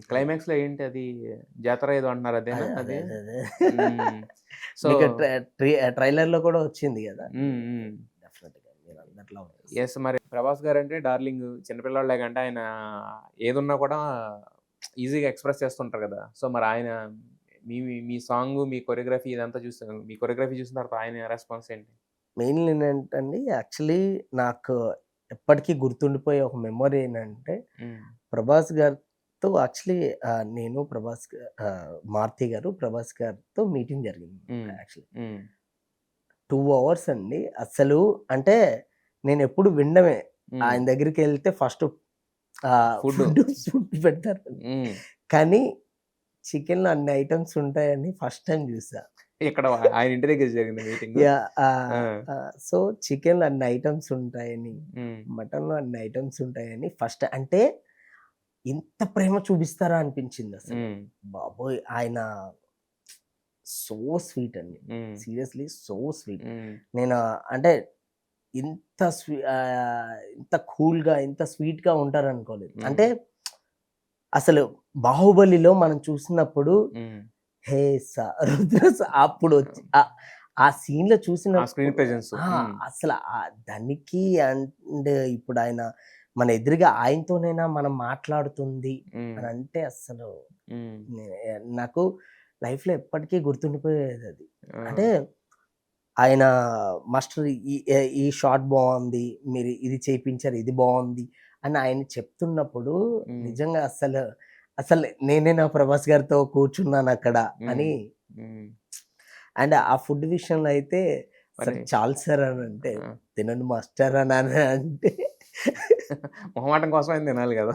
క్లైమాక్స్‌లో ఏంటి అది? జాతర ఏదో అంటున్నారు అదేనా అదే. అది? అదే. హ్మ్. సో మీకు ట్రైలర్‌లో కూడా వచ్చింది గదా! హ్మ్. హ్మ్. డెఫినిట్‌గా మీరు అందరిలో యెస్. మరి 'ప్రభాస్' గారంటే డార్లింగ్. చిన్నపిల్లోడిలా కంటే ఆయన ఏదున్నా కూడా ఈజీగా ఎక్స్‌ప్రెస్ చేస్తుంటారు కదా! సో మరి ఆయన మీ మీ సాంగు, మీ కొరియోగ్రఫీ ఇదంతా మీ కొరియోగ్రఫీ చూసిన తర్వాత ఆయన రెస్పాన్స్ ఏంటి? మెయిన్‌లీ ఏంటంటే యాక్చువల్లీ నాకు ఎప్పటికీ గుర్తుండిపోయే ఒక మెమరీ ఏంటంటే హ్మ్. ప్రభాస్ గారితో యాక్చువల్లీ మారుతి గారు ప్రభాస్ గారితో మీటింగ్ జరిగింది హ్మ్. యాక్చువల్లీ. హ్మ్. 2 అవర్స్ అండి. అస్సలు అంటే నేనెప్పుడు వినడమే. హ్మ్. ఆయన దగ్గరికెళ్తే ఫస్ట్ ఫుడ్డు. ఫుడ్ పెడతారు. హ్మ్. కానీ చికెన్‌లో అన్ని ఐటెమ్స్ ఉంటాయని ఫస్ట్ టైమ్ చూసా. ఇక్కడ ఆయన ఇంటి దగ్గర జరిగిందా మీటింగు? యాహ్! ఆ! సో, చికెన్‌లో అన్ని ఐటెమ్స్ ఉంటాయని, హ్మ్. మటన్‌లో అన్ని ఐటెమ్స్ ఉంటాయని ఫస్ట్ అంటే ఇంత ప్రేమ చూపిస్తారా అనిపించిందసలు. హ్మ్. బాబోయ్! ఆయన సో స్వీట్ అండి. హ్మ్. Seriously so sweet. హ్మ్. నేను అంటే ఇంత కూల్‌గా, ఇంత స్వీట్‌గా ఉంటారనుకోలేదు. అంటే హ్మ్. అసలు 'బాహుబలిలో' మనం చూసినప్పుడు హ్మ్. హే రుద్ర అప్పుడొచ్చి ఆ సీన్‌లో ఆ స్క్రీన్ చూసినప్పుడు ప్రెజెన్స్. హ్మ్. అసల దానికి అండ్ ఇప్పుడు ఆయన మన ఎదురుగా ఆయనతోనైనా మనం మాట్లాడుతుంది హ్మ్. అని అంటే అస్సలు హ్మ్. నాకు లైఫ్‌లో ఎప్పటికీ గుర్తుండిపోయేదది. ఆ! అంటే ఆయన మాస్టర్ ఈ షాట్ బాగుంది, మీరు ఇది చేయించారు, ఇది బాగుంది అని ఆయన చెప్తున్నప్పుడు ఉమ్, నిజంగా అసలు అసలు నేనే నా ప్రభాస్ గారితో కూర్చున్నాను అక్కడ అని. ఉమ్. అండ్ ఆ ఫుడ్ విషయంలో అయితే సార్ మరి చాలు సార్ అని అంటే, ఆ, తినండి మాస్టర్ అని అంటే మొహమాటం కోసం ఆయన తినాలి కదా.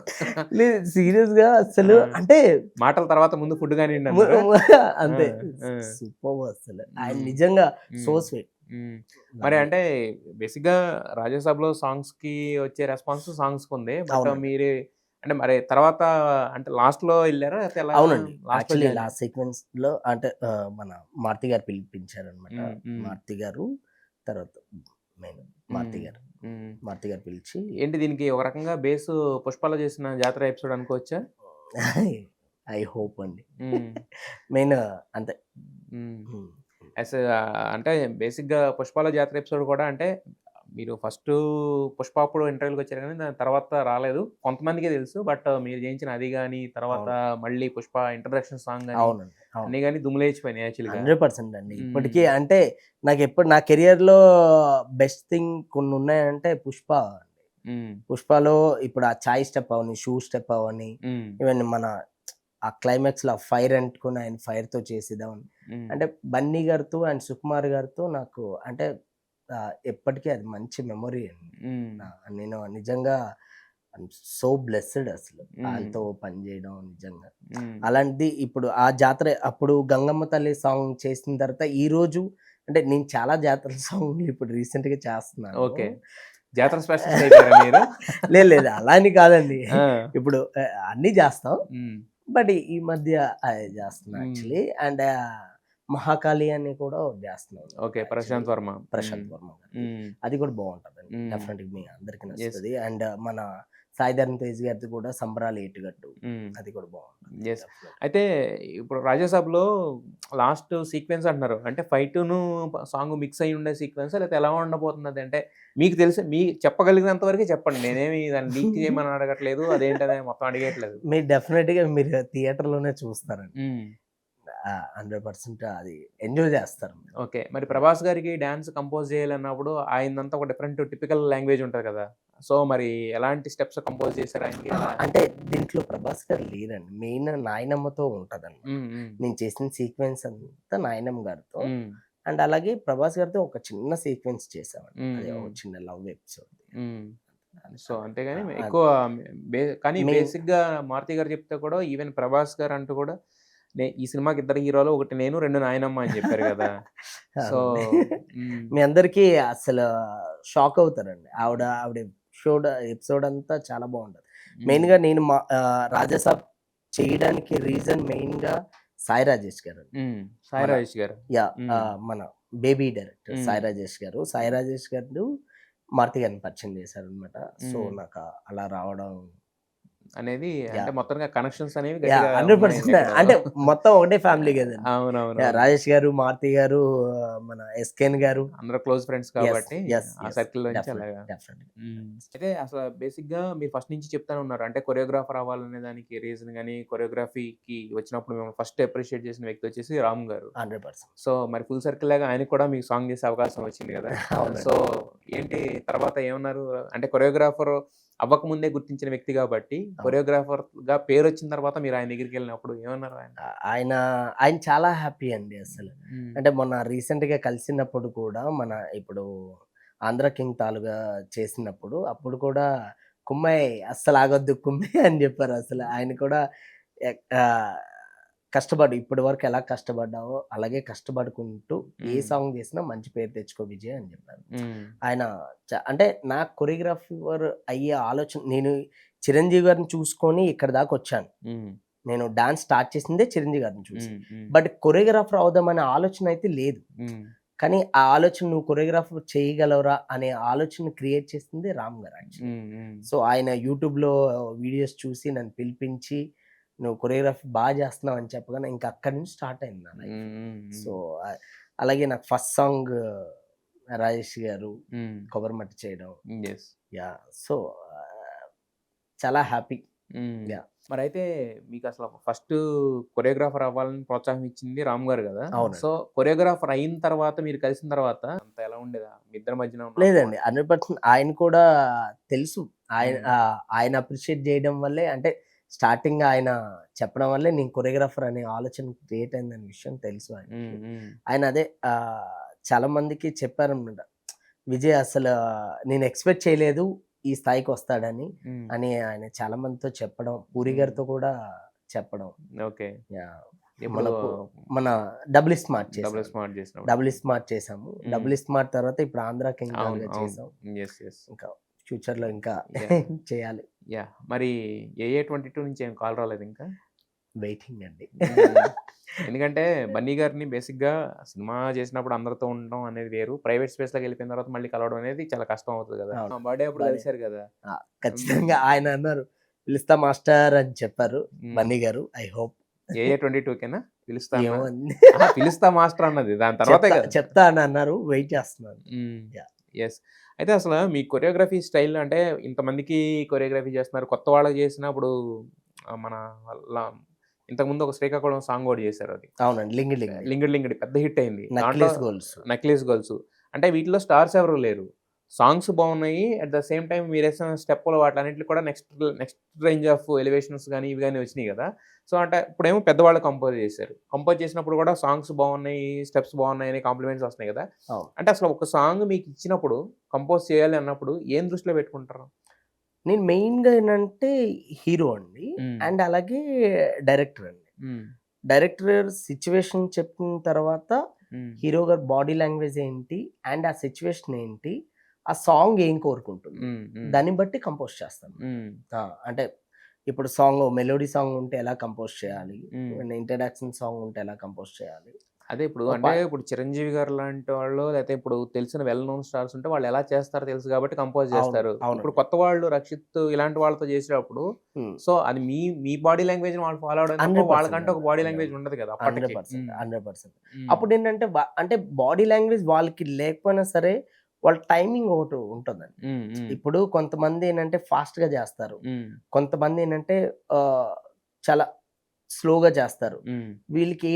లేదు సీరియస్ గా అసలు ఆ, అంటే మాటల తర్వాత ముందు ఫుడ్ కానీ ము- అన్నారా? ము- ఆ, అంతే ఆ, సూపర్ అసలు ఆయన ఉమ్, నిజంగా సో ఉమ్, స్వీట్. ఉమ్. మరి అంటే బేసిక్గా రాజ్యసభలో సాంగ్స్ కి వచ్చే రెస్పాన్స్ సాంగ్స్ కి ఉంది, బట్ అవునండి. మీరు అంటే మరి తర్వాత అంటే లాస్ట్ లో వెళ్ళారా లేకపోతే ఎలాగా? అవునండి. లాస్ట్ లో యాక్చువల్లీ జాయిన్ లాస్ట్ సీక్వెన్స్ లో అంటే మన మారుతి గారు పిలిపించారనమాట. అయ్యారు. మారుతి గారు తర్వాత మెయిన్ మారుతి గారు. మారుతి గారు పిలిచి ఏంటి దీనికి ఒక రకంగా బేస్ పుష్పలో చేసిన జాతర ఎపిసోడ్ అనుకోవచ్చా? ఐ హోప్ అండి. హ్మ్. మెయిన్ అంతే. హ్మ్. హ్మ్. యాస్ అంటే బేసిక్‌గా 'పుష్పాల' జాతర ఎపిసోడ్ కూడా అంటే మీరు ఫస్టు 'పుష్ప' అప్పుడు ఇంటర్వ్యూ‌లకొచ్చారు గానీ దాని తర్వాత రాలేదు. కొంతమందికే తెలుసు. బట్ మీరు చేయించిన 'అది' గాని, తర్వాత అవును. మళ్ళీ 'పుష్ప' ఇంట్రడక్షన్ సాంగ్ గాని అవునండి. అవును. అన్నీ గాని దుమ్ములేచిపోయినాయి యాక్చువల్‌గా. 100% అండి. హ్మ్. ఇప్పటికి అంటే నాకెప్పుడు నా కెరియర్‌లో బెస్ట్ థింగ్ కొన్నున్నాయంటే 'పుష్ప' అండి. హ్మ్. 'పుష్పలో' ఇప్పుడు ఆ చాయ్ స్టెప్ అవని, షూ స్టెప్ అవని, హ్మ్. ఈవెన్ మన ఆ క్లైమాక్స్‌లో ఫైర్ అంటుకొని ఆయన ఫైర్‌తో చేసేదాన్ని. హ్మ్. అంటే బన్నీ గారితో అండ్ సుకుమార్ గారితో నాకు అంటే ఎప్పటికీ అది మంచి మెమొరీ అండి. హ్మ్. నేను నిజంగా ఐయామ్ సో బ్లెస్డ్ అసలు. హ్మ్. ఆళ్ళతో పనిజేయడం నిజంగా. హ్మ్. అలాంటిది ఇప్పుడు ఆ జాతర అప్పుడు 'గంగమ్మ తల్లి' సాంగ్ చేసిన తర్వాత ఈరోజు అంటే నేను చాలా జాతరల సాంగ్‌లు ఇప్పుడు రీసెంట్‌గా చేస్తున్నాను. ఓకే. జాతర స్పెషలిస్ట్ అయిపోయారా మీరు? లేదు లేదు అలా అని కాదండి. ఆ! ఇప్పుడు అన్నీ చేస్తాం. హ్మ్. బట్ ఈ మధ్య అది చేస్తున్నా హ్మ్. యాక్చువల్లీ. అండ్ 'మహాకాళి' అని కూడా ఒకటి చేస్తున్నాను ఓకే. యాక్చువల్లీ. 'ప్రశాంత్ వర్మ.' హ్మ్. 'ప్రశాంత్ వర్మ' గారిది. హ్మ్. అది కూడా బావుంటదండి. హ్మ్. డెఫినెట్‌గా మీ అందరికి యెస్. నచ్చుతది. అండ్ మన 'సాయి ధరమ్ తేజ్' గారిది కూడా 'సంబరాలు ఏటుగట్టు' హ్మ్. అది కూడా బావుంటది. యెస్. డెఫినెట్‌గా. అయితే ఇప్పుడు 'రాజాసాబ్‌లో' లాస్ట్ సీక్వెన్స్ అంటున్నారు. అంటే ఫైటును సాంగ్ మిక్స్ అయ్యి ఉండే సీక్వెన్సా? లేకపోతే ఎలా ఉండబోతుందది? అంటే మీకు తెలిసి చెప్పగలిగినంత వరకే చెప్పండి. నేనేమి దాన్ని లీక్ చేయమని అడగట్లేదు. అదేంటని మొత్తం అడిగట్లేదు. మీరు డెఫినెట్‌గా మీరు థియేటర్‌లోనే చూస్తారండి. హ్మ్. 100% అది ఎంజాయ్ చేస్తారు మీరు. ఓకే. మరి యాహ్! 'ప్రభాస్' గారికి డాన్స్ కంపోజ్ చేయాలన్నప్పుడు ఆయనదంతా ఒక డిఫరెంట్ టిపికల్ లాంగ్వేజ్ ఉంటది కదా! సో, మరి ఎలాంటి స్టెప్స్ కంపోజ్ చేసారు ఆయనకి? అంటే దీంట్లో 'ప్రభాస్' గారు లేరండి. మెయిన్ నాయనమ్మతో ఉంటదనమాట. హ్మ్. హ్మ్. నేను చేసిన సీక్వెన్స్ అంతా నాయనమ్మ గారితో. హ్మ్. అండ్ అలాగే 'ప్రభాస్' గారితో ఒక చిన్న సీక్వెన్స్ చేశామండి. హ్మ్. అదే ఒక హ్మ్. చిన్న లవ్ ఎపిసోడ్. హ్మ్. సో, అంతే. అంతేగాని అది ఎక్కువ కానీ మెయిన్ బేసిక్‌గా 'మారుతి' గారు చెప్తే కూడా ఈవెన్ 'ప్రభాస్' గారు అంటూ కూడా ఈ సినిమాకి ఇద్దరు హీరోలు. ఒకటి నేను, 2 నాయనమ్మ అని చెప్పారు కదా! సో, అవునండి. హ్మ్. మీ అందరికీ అసలు షాక్ అవుతారండి. ఆవిడ ఎపిసోడ్ అంతా చాలా బావుంటది. హ్మ్. మెయిన్‌గా నేను 'రాజాసాబ్' చేయడానికి రీజన్ మెయిన్‌గా సాయి రాజేష్ గారండి. హ్మ్. 'సాయి మన రాజేష్' గారు. యాహ్! హ్మ్. మన బేబీ డైరెక్టర్ హ్మ్. సాయి రాజేష్ గారు. సాయి రాజేష్ గారు మారుతి గారిని పరిచయం చేశారనమాట. సో, హ్మ్. నాకు అలా రావడం అనేది అంటే యాహ్! మొత్తంగా కనెక్షన్స్ అనేవి యాహ్! గట్టిగా ఉన్నాయి 100% ఎక్కడో. అంటే మొత్తం ఒకటే ఫ్యామిలీ గదండీ. యాహ్! అవునవునవును. రాజేష్ గారు, మారుతి గారు, మన ఎస్‌కేన్ గారు. అందరూ క్లోజ్ ఫ్రెండ్స్ యెస్. కాబట్టి యెస్. ఆ యెస్. సర్కిల్‌లో నుంచి డెఫినెట్‌లీ. అలాగా. డెఫినెట్‌లీ. హ్మ్. అయితే అసల బేసిక్‌గా మీరు ఫస్ట్ నుంచి చెప్తానే ఉన్నారు. అంటే కొరియోగ్రాఫర్ అవ్వాలనే దానికి రీజన్ గాని, కొరియోగ్రఫీకి వచ్చినప్పుడు మిమ్మల్ని ఫస్ట్ అప్రిషియేట్ చేసిన వ్యక్తి వచ్చేసి రామ్ గారు. 100%. సో, మరి ఫుల్ సర్కిల్ లాగా ఆయనకి కూడా మీకు సాంగ్ చేసే అవకాశం వచ్చింది గదా! సో, అవునండి. ఏంటి తర్వాత ఏమన్నారు? అంటే కొరియోగ్రాఫర్ అవ్వకముందే గుర్తించిన వ్యక్తి గాబట్టి, అవును. కొరియోగ్రాఫర్‌గా పేరొచ్చిన తర్వాత మీరు ఆయన దగ్గరికెళ్ళినప్పుడు ఏమన్నారు ఆయన? ఆయన, ఆయన చాలా హ్యాపీ అండి అసలు. హ్మ్. అంటే మొన్న రీసెంట్‌గా కలిసినప్పుడు కూడా మన ఇప్పుడు 'ఆంధ్ర కింగ్' తాలుగా చేసినప్పుడు అప్పుడు కూడా "కుమ్మేయ్ అస్సలాగొద్దు కుమ్మేయ్" అని జెప్పారసలు. ఆయన కూడా ఆహ్, కష్టపడు ఇప్పటి వరకు ఎలా కష్టపడ్డావో అలాగే కష్టపడుకుంటూ ఏ హ్మ్. సాంగ్ చేసినా మంచి పేరు తెచ్చుకో విజయ్ అని జెప్పారు. హ్మ్. ఆయన అంటే నాకు కొరియోగ్రాఫర్ అయ్యే ఆలోచన నేను 'చిరంజీవి' గారిని చూసుకొని ఇక్కడి దాకొచ్చాను. హ్మ్. నేను డాన్స్ స్టార్ట్ చేసిందే 'చిరంజీవి' గారిని చూసి. హ్మ్. హ్మ్. బట్ కొరియోగ్రాఫర్ అవుదామనే ఆలోచన అయితే లేదు. హ్మ్. కానీ ఆ ఆలోచన నువ్వు కొరియోగ్రాఫర్ చేయగలవురా అనే ఆలోచన క్రియేట్ చేసింది రామ్ గారు యాక్చువల్లీ. హ్మ్. హ్మ్. సో, ఆయన యూట్యూబ్‌లో వీడియోస్ చూసి నన్ను పిలిపించి, "నువ్వు కొరియోగ్రఫీ చేస్తున్నావు" అని చెప్పగానే ఇంక అక్కడి నుంచి స్టార్ట్ అయింది నా లైఫ్. హ్మ్. హ్మ్. హ్మ్. సో, అలాగే నాకు ఫస్ట్ సాంగ్ రాజేష్ గారు హ్మ్. 'కొబ్బరిమట్టి' చేయడం. యెస్. యాహ్! సో, ఆహ్, చాలా హ్యాపీ. హ్మ్. యాహ్! మరైతే మీకు అసలు ఫస్ట్ కొరియోగ్రాఫర్ అవ్వాలని ప్రోత్సాహం ఇచ్చింది రామ్ గారు గదా! అవునండి. సో, కొరియోగ్రాఫర్ అయిన తర్వాత మీరు కలిసిన తర్వాత అంత ఎలా ఉండేదా? మీ ఇద్దరి మధ్యన ఉన్న లేదండి. 100% ఆయన కూడా తెలుసు. హ్మ్. ఆయన అప్రిషియేట్ జేయడం వల్లే అంటే స్టార్టింగ్ ఆయన చెప్పడం వల్లే నేను కొరియోగ్రాఫర్ అనే ఆలోచన క్రియేట్ అయిందనే విషయం తెలుసు ఆయనకి. హ్మ్. హ్మ్. ఆయన అదే చాలా మందికి చెప్పారనమాట. విజయ్ అసలు నేను ఎక్స్‌పెక్ట్ చేయలేదు ఈ స్థాయికొస్తాడని హ్మ్. అని ఆయన చాలా మందితో చెప్పడం. పూరి హ్మ్. గారితో కూడా చెప్పడం. ఓకే. యాహ్! ఇప్పుడు మనకు మన డబుల్ స్మార్ట్ డబుల్ చేసాం. స్మార్ట్ చేసినప్పుడు. డబుల్ స్మార్ట్ చేసాము. హ్మ్. డబుల్ స్మార్ట్ తర్వాత ఇప్పుడు ఆంధ్ర కింగ్ అవును. గారుగా అవును. చేసాం. యెస్. యెస్. ఇంకా ఫ్యూచర్‌లో ఇంకా యాహ్! చేయాలి. యాహ్! మరి 'ఏఏ22' నుంచి ఏం కాల్ రాలేదింకా? వెయిటింగ్ అండి. హ్మ్. ఎందుకంటే బన్నీ గారిని బేసిక్‌గా సినిమా చేసినప్పుడు అందరితో ఉండడం అనేది వేరు. ప్రైవేట్ స్పేస్‌లోకెళ్ళిపోయిన తర్వాత మళ్ళీ కలవడం అనేది చాలా కష్టం అవుతది గదా! అవును. బర్త్‌డే అప్పుడు బన్నీ కలిసారు గదా! ఆ! హ్మ్. ఖచ్చితంగా ఆయన అన్నారు. పిలుస్తా మాస్టర్ అని చెప్పారు హ్మ్. బన్నీ గారు. ఐ హోప్ 'ఏఏ22'కేనా పిలుస్తా అన్న? ఏమో అండి. అహా! పిలుస్తా మాస్టర్ అన్నది. దాని తర్వాతే గదా! చెప్తా అని అన్నారు. వెయిట్ చేస్తున్నాను. హ్మ్. యాహ్! యెస్. అయితే అసల మీ కొరియోగ్రఫీ స్టైల్ అంటే ఇంతమందికి కొరియోగ్రఫీ చేస్తున్నారు. కొత్త వాళ్ళకి చేసినా ఇప్పుడు మన ల ఇంతకుముందు ఒక 'శ్రీకాకుళం' సాంగ్ గూడా చేశారు అది. అవునండి. 'లింగి లింగి' 'లింగిడి లింగిడి' పెద్ద హిట్ అయింది. దాంట్లో 'నక్లెస్ గోల్డ్స్' 'నక్లీస్ గర్ల్స్' అంటే వీటిలో స్టార్స్ ఎవరు లేరు. సాంగ్స్ బావున్నాయి. అట్ ద సేమ్ టైమ్ మీరేసిన స్టెప్పులు వాటిలన్నిటికి కూడా నెక్స్ట్ రేంజ్ ఆఫ్ ఎలివేషన్స్ గాని, ఇవి గాని వచ్చినియి గదా! సో, అంటే ఇప్పుడేమో పెద్దవాళ్ళు కంపోజ్ చేశారు. కంపోజ్ చేసినప్పుడు కూడా సాంగ్స్ బావున్నాయి, స్టెప్స్ బావున్నాయని కాంప్లిమెంట్స్ వస్తున్నాయి గదా! అవును. అంటే అసలు ఒక సాంగ్ మీకిచ్చినప్పుడు కంపోజ్ చేయాలి అన్నప్పుడు ఏం దృష్టిలో పెట్టుకుంటారు? నేను మెయిన్‌గా ఏంటంటే హీరో అండి. హ్మ్. అండ్ అలాగే డైరెక్టర్ అండి. హ్మ్. డైరెక్టర్ సిట్యుయేషన్ చెప్పిన తర్వాత హ్మ్. హీరో గారి బాడీ లాంగ్వేజ్ ఏంటి? అండ్ ఆ సిట్యుయేషన్ ఏంటి? ఆ సాంగ్ ఏం కోరుకుంటుంది? హ్మ్. హ్మ్. దాన్ని బట్టి కంపోజ్ చేస్తాను. హ్మ్. అంటే ఇప్పుడు సాంగ్ మెలోడీ సాంగ్ ఉంటే ఎలా కంపోజ్ చేయాలి? హ్మ్. ఇంట్రడక్షన్ సాంగ్ ఉంటే ఎలా కంపోజ్ చేయాలి? అదే ఇప్పుడు ఓ అంటే పా ఇప్పుడు 'చిరంజీవి' గారు లాంటి వాళ్ళు లేతే ఇప్పుడు తెలిసిన వెల్ నోన్ స్టార్స్ ఉంటే వాళ్ళు ఎలా చేస్తారో తెలుసు కాబట్టి కంపోజ్ అవును. చేస్తారు. ఇప్పుడు అవునండి. కొత్త వాళ్ళు 'రక్షిత్' ఇలాంటి వాళ్ళతో చేసేటప్పుడు హ్మ్. సో, అది మీ బాడీ లాంగ్వేజ్‌ని వాళ్ళు ఫాలో అవ్వడమే తప్ప 100% వాళ్ళకంటే ఒక అండి. బాడీ 100%. లాంగ్వేజ్ ఉండదు కదా! అప్పటికి. 100%. హ్మ్. 100%. హ్మ్. అప్పుడేంటంటే అంటే బాడీ లాంగ్వేజ్ వాళ్ళకి లేకపోయినా సరే, వాళ్ళ టైమింగ్ ఒకటి ఉంటుందండి. హ్మ్. హ్మ్. ఇప్పుడు కొంతమంది ఏంటంటే ఫాస్ట్‌గా చేస్తారు. హ్మ్. కొంతమంది ఏంటంటే ఆహ్, చాలా స్లోగా చేస్తారు. హ్మ్. వీళ్ళకి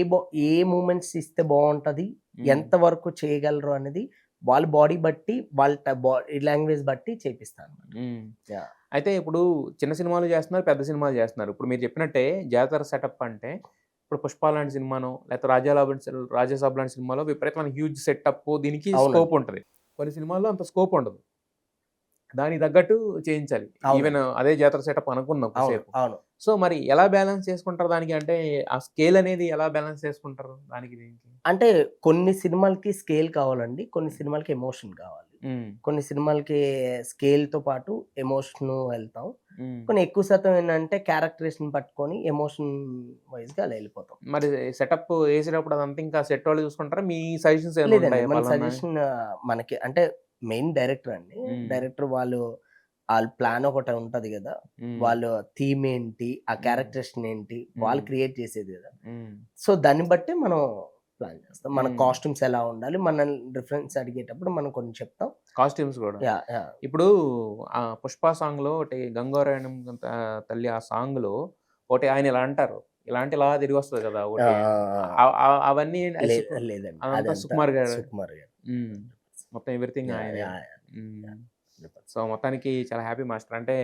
ఏ మూవ్‌మెంట్స్ ఇస్తే బావుంటది, హ్మ్. ఎంత వరకు చేయగలరు అనేది వాళ్ళ బాడీ బట్టి, వాళ్ళ బాడీ లాంగ్వేజ్ బట్టి చేపిస్తానన్నమాట. హ్మ్. యాహ్! అయితే ఇప్పుడు చిన్న సినిమాలు చేస్తున్నారు, పెద్ద సినిమాలు చేస్తున్నారు. ఇప్పుడు మీరు చెప్పినట్టే జాతర సెటప్ అంటే ఇప్పుడు 'పుష్ప' లాంటి సినిమానో లేకపోతే 'రాజాసాబ్' లాంటి సినిమాలో విపరీతమైన హ్యూజ్ సెటప్పు దీనికి స్కోప్ అవునండి. ఉంటది. కొన్ని సినిమాల్లో అంత స్కోప్ ఉండదు. దానికి తగ్గట్టు చేయించాలి. ఈవెన్ అవునండి. అదే జాతర సెటప్ అనుకుందాం అవును. కొద్దిసేపు. అవును. సో, మరి ఎలా బ్యాలెన్స్ చేసుకుంటారు దానికి? అంటే ఆ స్కేల్ అనేది ఎలా బ్యాలెన్స్ చేసుకుంటారు దానికి దీనికి? అంటే కొన్ని సినిమాలకి స్కేల్ కావాలండి. కొన్ని సినిమాలకి ఎమోషన్ కావాలి. హ్మ్. కొన్ని సినిమాలకి స్కేల్‌తో పాటు ఎమోషను వెళ్తాం. హ్మ్. కొన్ని ఎక్కువ శాతం ఏంటంటే క్యారెక్టర్స్‌ని పట్టుకొని ఎమోషన్ వైస్‌గా అలా ఎళ్ళిపోతాం. మరి సెటప్ ఏసేటప్పుడు అదంతా ఇంకా సెట్టోళ్ళు చూసుకుంటారా? మీ సజెషన్స్ ఏమైనా లేదండి. ఉంటాయా మన పలానా సజెషన్ మనకి అంటే మెయిన్ డైరెక్టర్ అండి. హ్మ్. డైరెక్టర్ ఆళ్ళ ప్లాన్ ఒకటి ఉంటది గదా! హ్మ్. వాళ్ళు థీమ్ ఏంటి? ఆ హ్మ్. క్యారెక్టరేషన్ ఏంటి? వాళ్ళు హ్మ్. క్రియేట్ చేసేది గదా! హ్మ్. సో, దాన్ని బట్టి మనం ప్లాన్ చేస్తాం. మన హ్మ్. కాస్ట్యూమ్స్ ఎలా ఉండాలి? మనల్ని రిఫరెన్స్ అడిగేటప్పుడు మనం కొన్ని చెప్తాం. కాస్ట్యూమ్స్ గూడా. యాహ్! యాహ్! ఇప్పుడు 'పుష్ప' సాంగ్‌లో ఒకటి 'గంగోరాయణం తల్లి' ఆ సాంగ్‌లో ఒకటి ఆయన ఇలా అంటారు. ఇలా తిరిగొస్తది కదా! ఆ! ఒకటి ఆ! ఆ! అవన్నీ లేదండి. అదంతా అదంతా సుకుమార్ గారు. సుకుమార్ గారు. హ్మ్. మొత్తం ఎవ్రీథింగ్ యాహ్! ఆయనే. యాహ్! యాహ్! హ్మ్. యాహ్! 100%. సో, మొత్తానికి చాలా హ్యాపీ మాస్టర్. అంటే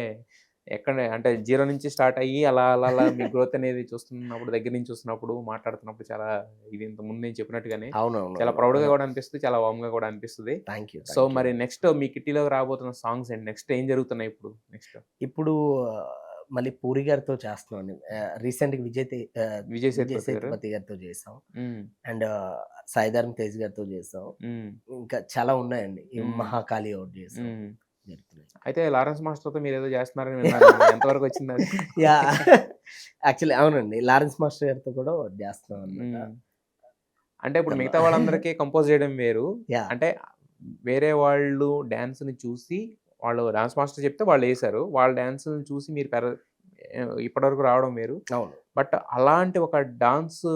ఎక్కడ అంటే జీరో నుంచి స్టార్ట్ అయ్యి అలా మీ గ్రోత్ అనేది చూస్తున్నప్పుడు దగ్గర నుంచి చూస్తున్నప్పుడు, మాట్లాడుతున్నప్పుడు చాలా ఇది ఇంతకు ముందు నేను చెప్పినట్టుగానే చాలా అవునవునవును. ప్రౌడ్‌గా మనం కూడా అనిపిస్తది. చాలా వార్మ్‌గా కూడా అనిపిస్తది. Thank you. So, thank you మరి అండి. నెక్స్ట్ మీ కిట్టీలోకి రాబోతున్న సాంగ్స్ ఏంటి? నెక్స్ట్ ఏం జరుగుతున్నాయి ఇప్పుడు నెక్స్ట్? ఇప్పుడు మళ్ళీ పూరి గారితో చేస్తున్నామండి. రీసెంట్‌గా 'విజయ్ విజయ్ సేతుపతి' గారు. సేతుపతి గారితో చేసాం. హ్మ్. అండ్ సాయిధరమ్ తేజ్ గారితో చేసాం. హ్మ్. ఇంకా చాలా ఉన్నాయండి. ఈ హ్మ్. 'మహాకాళి' ఒకటి చేసాం. హ్మ్. జరుగుతున్నాయి. అయితే 'లారెన్స్ మాస్టర్‌తో' మీరేదో చేస్తున్నారని విన్నాను. ఎంతవరకు వచ్చిందది? యాహ్! యాక్చువల్లీ అవునండి. 'లారెన్స్ మాస్టర్' గారితో కూడా ఒకటి చేస్తున్నాం అన్నమాట. హ్మ్. అంటే ఇప్పుడు తను మిగతా వాళ్ళందరికీ కంపోజ్ చేయడం వేరు. యాహ్! అంటే వేరే వాళ్ళు డాన్స్‌ని చూసి వాళ్ళు డాన్స్ మాస్టర్ చెప్తే వాళ్ళేశారు. వాళ్ళ డాన్స్‌ని చూసి మీరు ఇప్పటివరకు రావడం వేరు. అవును. బట్ అలాంటి ఒక డాన్స్‌కి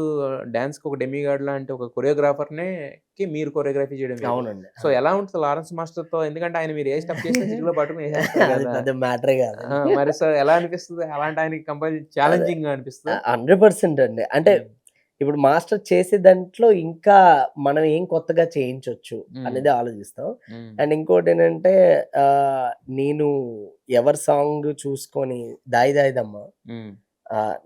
ఒక డెమిగాడ్ లాంటి ఒక కొరియోగ్రాఫర్‌కి మీరు కొరియోగ్రఫీ చేయడం వేరు. అవునండి. సో, ఎలా ఉంటుంది లారెన్స్ మాస్టర్‌తో? ఎందుకంటే ఆయన మీరు ఏ స్టెప్ చేసినా చిటికలో పట్టుకొని ఏసేస్తారు అది కదా! పెద్ద మ్యాటరే ఆ! కాదండి. మరి సో, ఎలా అనిపిస్తది? అలాంటి ఆయనకి అదే ఛాలెంజింగ్‌గా అనిపిస్తదా? 100% అండి. అంటే హ్మ్. ఇప్పుడు మాస్టర్ చేసే దాంట్లో ఇంకా మనం ఏం కొత్తగా చేయించొచ్చు హ్మ్. అనేది ఆలోచిస్తాం. హ్మ్. అండ్ ఇంకోటేంటంటే నేను ఎవరి సాంగ్ చూసుకొని 'దాయి దాయిదమ్మ' హ్మ్.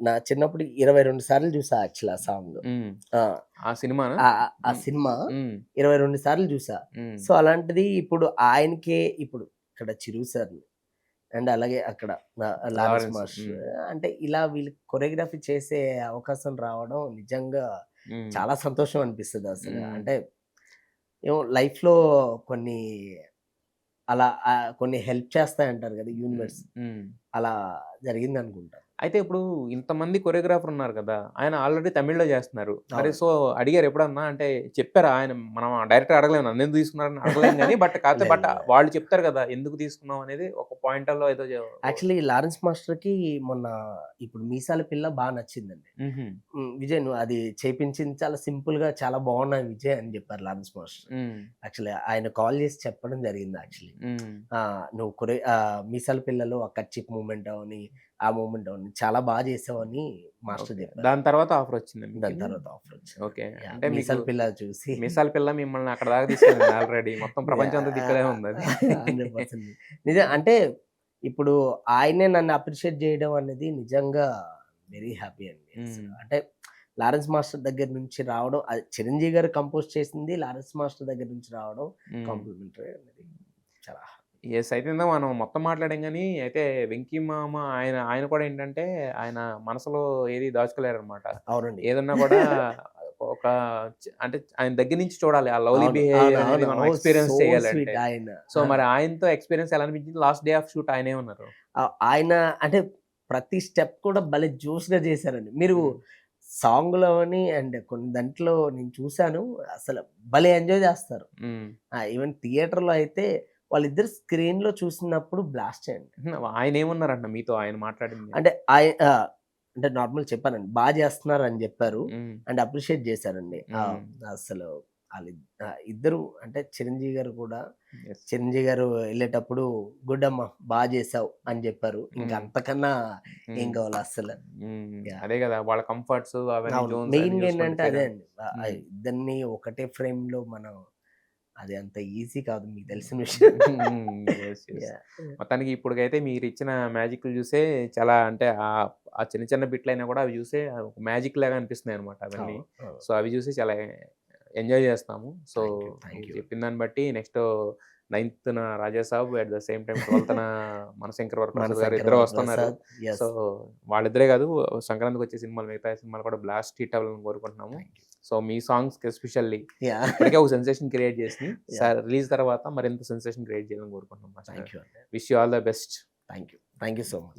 నా చిన్నప్పుడు 22 సార్లు చూసా యాక్చువల్ ఆ సాంగ్. హ్మ్. ఆ! ఆ సినిమానా? ఆ ఆ ఆ హ్మ్. సినిమా హ్మ్. 22 సార్లు చూసా. హ్మ్. సో, అలాంటిది ఇప్పుడు ఆయనకే ఇప్పుడు ఇక్కడ 'చిరు' సార్‌ని అండ్ అలాగే అక్కడ 'లారెన్స్ లారెన్స్. మాస్టర్' హ్మ్. అంటే ఇలా వీళ్ళకి కొరియోగ్రఫీ చేసే అవకాశం రావడం నిజంగా హ్మ్. చాలా సంతోషం అనిపిస్తదసలు. హ్మ్. అంటే ఏమో లైఫ్‌లో కొన్ని అలా కొన్ని హెల్ప్ చేస్తాయంటారు కదా! హ్మ్. యూనివర్స్. హ్మ్. అలా జరిగిందనుకుంటా. అయితే ఇప్పుడు ఇంతమంది కొరియోగ్రాఫర్ ఉన్నారు కదా! ఆయన ఆల్రెడీ తమిళ్‌లో చేస్తున్నారు. మరి సో, అవునండి. అడిగారా ఎప్పుడన్నా? అంటే చెప్పారా? ఆయన మనం డైరెక్ట్‌గా అడగలేము. నన్నెందుకు తీసుకున్నారని అడగలేం గానీ, కాకపోతే లేదు లేదు. వాళ్ళు చెప్తారు కదా! ఎందుకు తీసుకున్నాం అనేది ఒక పాయింటర్‌లో ఏదో యాక్చువల్లీ 'లారెన్స్ మాస్టర్‌కి' మొన్న ఇప్పుడు 'మీసాల పిల్ల' బా నచ్చిందండి. హుహు. విజయ్ నువ్వు అది చేపించింది చాలా సింపుల్‌గా చాలా బాగున్నాయి విజయ్ అని చెప్పారు 'లారెన్స్ మాస్టర్.' హ్మ్. యాక్చువల్లీ ఆయన కాల్ చేసి చెప్పడం జరిగింది యాక్చువల్లీ. హ్మ్. నువ్వు 'మీసాల పిల్ల'లో ఆ కర్చీఫ్ మూవ్‌మెంట్ అవని, ఆ మూవ్‌మెంట్ అవని చాలా బా చేసావని మాస్టర్ ఓకే. చెప్పారు. దాని తర్వాత ఆఫరొచ్చిందా దాని మీకిది? తర్వాత ఆఫర్ వచ్చింది. ఓకే. యాహ్! అంటే మీకు 'మీసాల పిల్ల' చూసి మీసాల పిల్ల మిమ్మల్ని అక్కడి దాకా తీసుకెళ్ళింది ఆల్రెడీ. మొత్తం ప్రపంచం అంతా తిప్పేదే యాహ్! ఉందది. 100% నిజం. అంటే ఇప్పుడు ఆయనే నన్ను అప్రిషియేట్ చేయడం అనేది నిజంగా వెరీ హ్యాపీ అండి హ్మ్. అసలు. అంటే లారెన్స్ మాస్టర్ దగ్గర నుంచి రావడం అది చిరంజీవి గారు కంపోజ్ చేసింది లారెన్స్ మాస్టర్ దగ్గర నుంచి రావడం హ్మ్. కాంప్లిమెంటరీ అనేది చాలా యెస్. అయితే ఇందాక మనం మొత్తం మాట్లాడాం గానీ, అయితే 'వెంకీ మామ' ఆయన కూడా ఏంటంటే, ఆయన మనసులో ఏది దాచుకోలేరనమాట. అవునండి. ఏదున్నా కూడా ఒక అంటే ఆయన దగ్గర నుంచి చూడాలి. ఆ లవ్లీ అవును. అవును. బిహేవియర్ అనేది అవును. మనం ఓహ్! ఎక్స్‌పీరియన్స్ సో చేయాలంటే. స్వీట్ ఆయన. సో, ఆ! మరి ఆయనతో ఎక్స్‌పీరియన్స్ ఎలా అనిపించింది? లాస్ట్ డే ఆఫ్ షూట్ ఆయనే ఉన్నారు. ఆయన అంటే ప్రతి స్టెప్ కూడా భలే జోష్‌గా చేశారండి. మీరు హ్మ్. సాంగ్‌లోని అండ్ కొన్ని దాంట్లో నేను చూసాను. అసలు భలే ఎంజాయ్ చేస్తారు. హ్మ్. ఈవెన్ థియేటర్‌లో అయితే వాళ్ళిద్దరు స్క్రీన్‌లో చూసినప్పుడు బ్లాస్టే అండి. ఆయనేమన్నారంట మీతో ఆయన మాట్లాడింది? అంటే అంటే నార్మల్ చెప్పానండి. బా చేస్తున్నారని జెప్పారు. హ్మ్. అండ్ అప్రిషియేట్ చేశారండి. హ్మ్. అసలు ఇద్దరు అంటే చిరంజీవి గారు కూడా యెస్. చిరంజీవి గారు ఎళ్ళేటప్పుడు "గుడ్ అమ్మా! బా చేశావు" అని జెప్పారు. ఇంక హ్మ్. అంతకన్నా ఏం హ్మ్. కావాలి అస్సలు. హ్మ్. యాహ్! అదే గదా! వాళ్ళ కంఫర్ట్స్ అవన్నీ అవును. జోన్స్ అన్నీ మెయిన్‌గా ఏంటంటే చూసుకుంటే అదే కదా! అండి. హ్మ్. ఇద్దరిని ఒకటే ఫ్రేమ్‌లో మనం అది అంత ఈజీ కాదు మీకు తెలిసిన విషయం. యెస్. యెస్. యాహ్! మొత్తానికి ఇప్పటికైతే మీరిచ్చిన మ్యాజిక్‌లు జూసే చాలా అంటే ఆ చిన్న చిన్న బిట్లయినా గూడా అవి జూసే ఒక మ్యాజిక్ లాగా అనిపిస్తున్నాయన్నమాట అవన్నీ. అవును. అవును. సో, అవి జూసి చాలా ఎంజాయ్ జేస్తాము. So, thank you. థాంక్ మీరు యూ. చెప్పిన దాన్ని బట్టి నెక్స్ట్ 9థ్‌న 'Rajasaab' at the same time 12థ్‌న 'మనశంకర వరప్రసాద్' గారు 'మనశంకర ఇద్దరు వస్తున్నారు. Varaprasad' so, yes. వాళ్ళిద్దరే గాదు సంక్రాంతికొచ్చే సినిమాలు మిగతా సినిమాలు కూడా బ్లాస్ట్ హిట్ అవ్వాలని కోరుకుంటున్నాము. Thank you. సో, మీ సాంగ్స్‌కి ఎస్పెషల్లీ యాహ్! ఇప్పటికే ఒక సెన్సేషన్ క్రియేట్ చేసినియి. యాహ్! రిలీజ్ తర్వాత మరింత సెన్సేషన్ క్రియేట్ చేయాలని కోరుకుంటున్నాం మాస్టర్. థాంక్ యూ అండి. Wish you all the best. Thank you. Thank you so much. Yeah!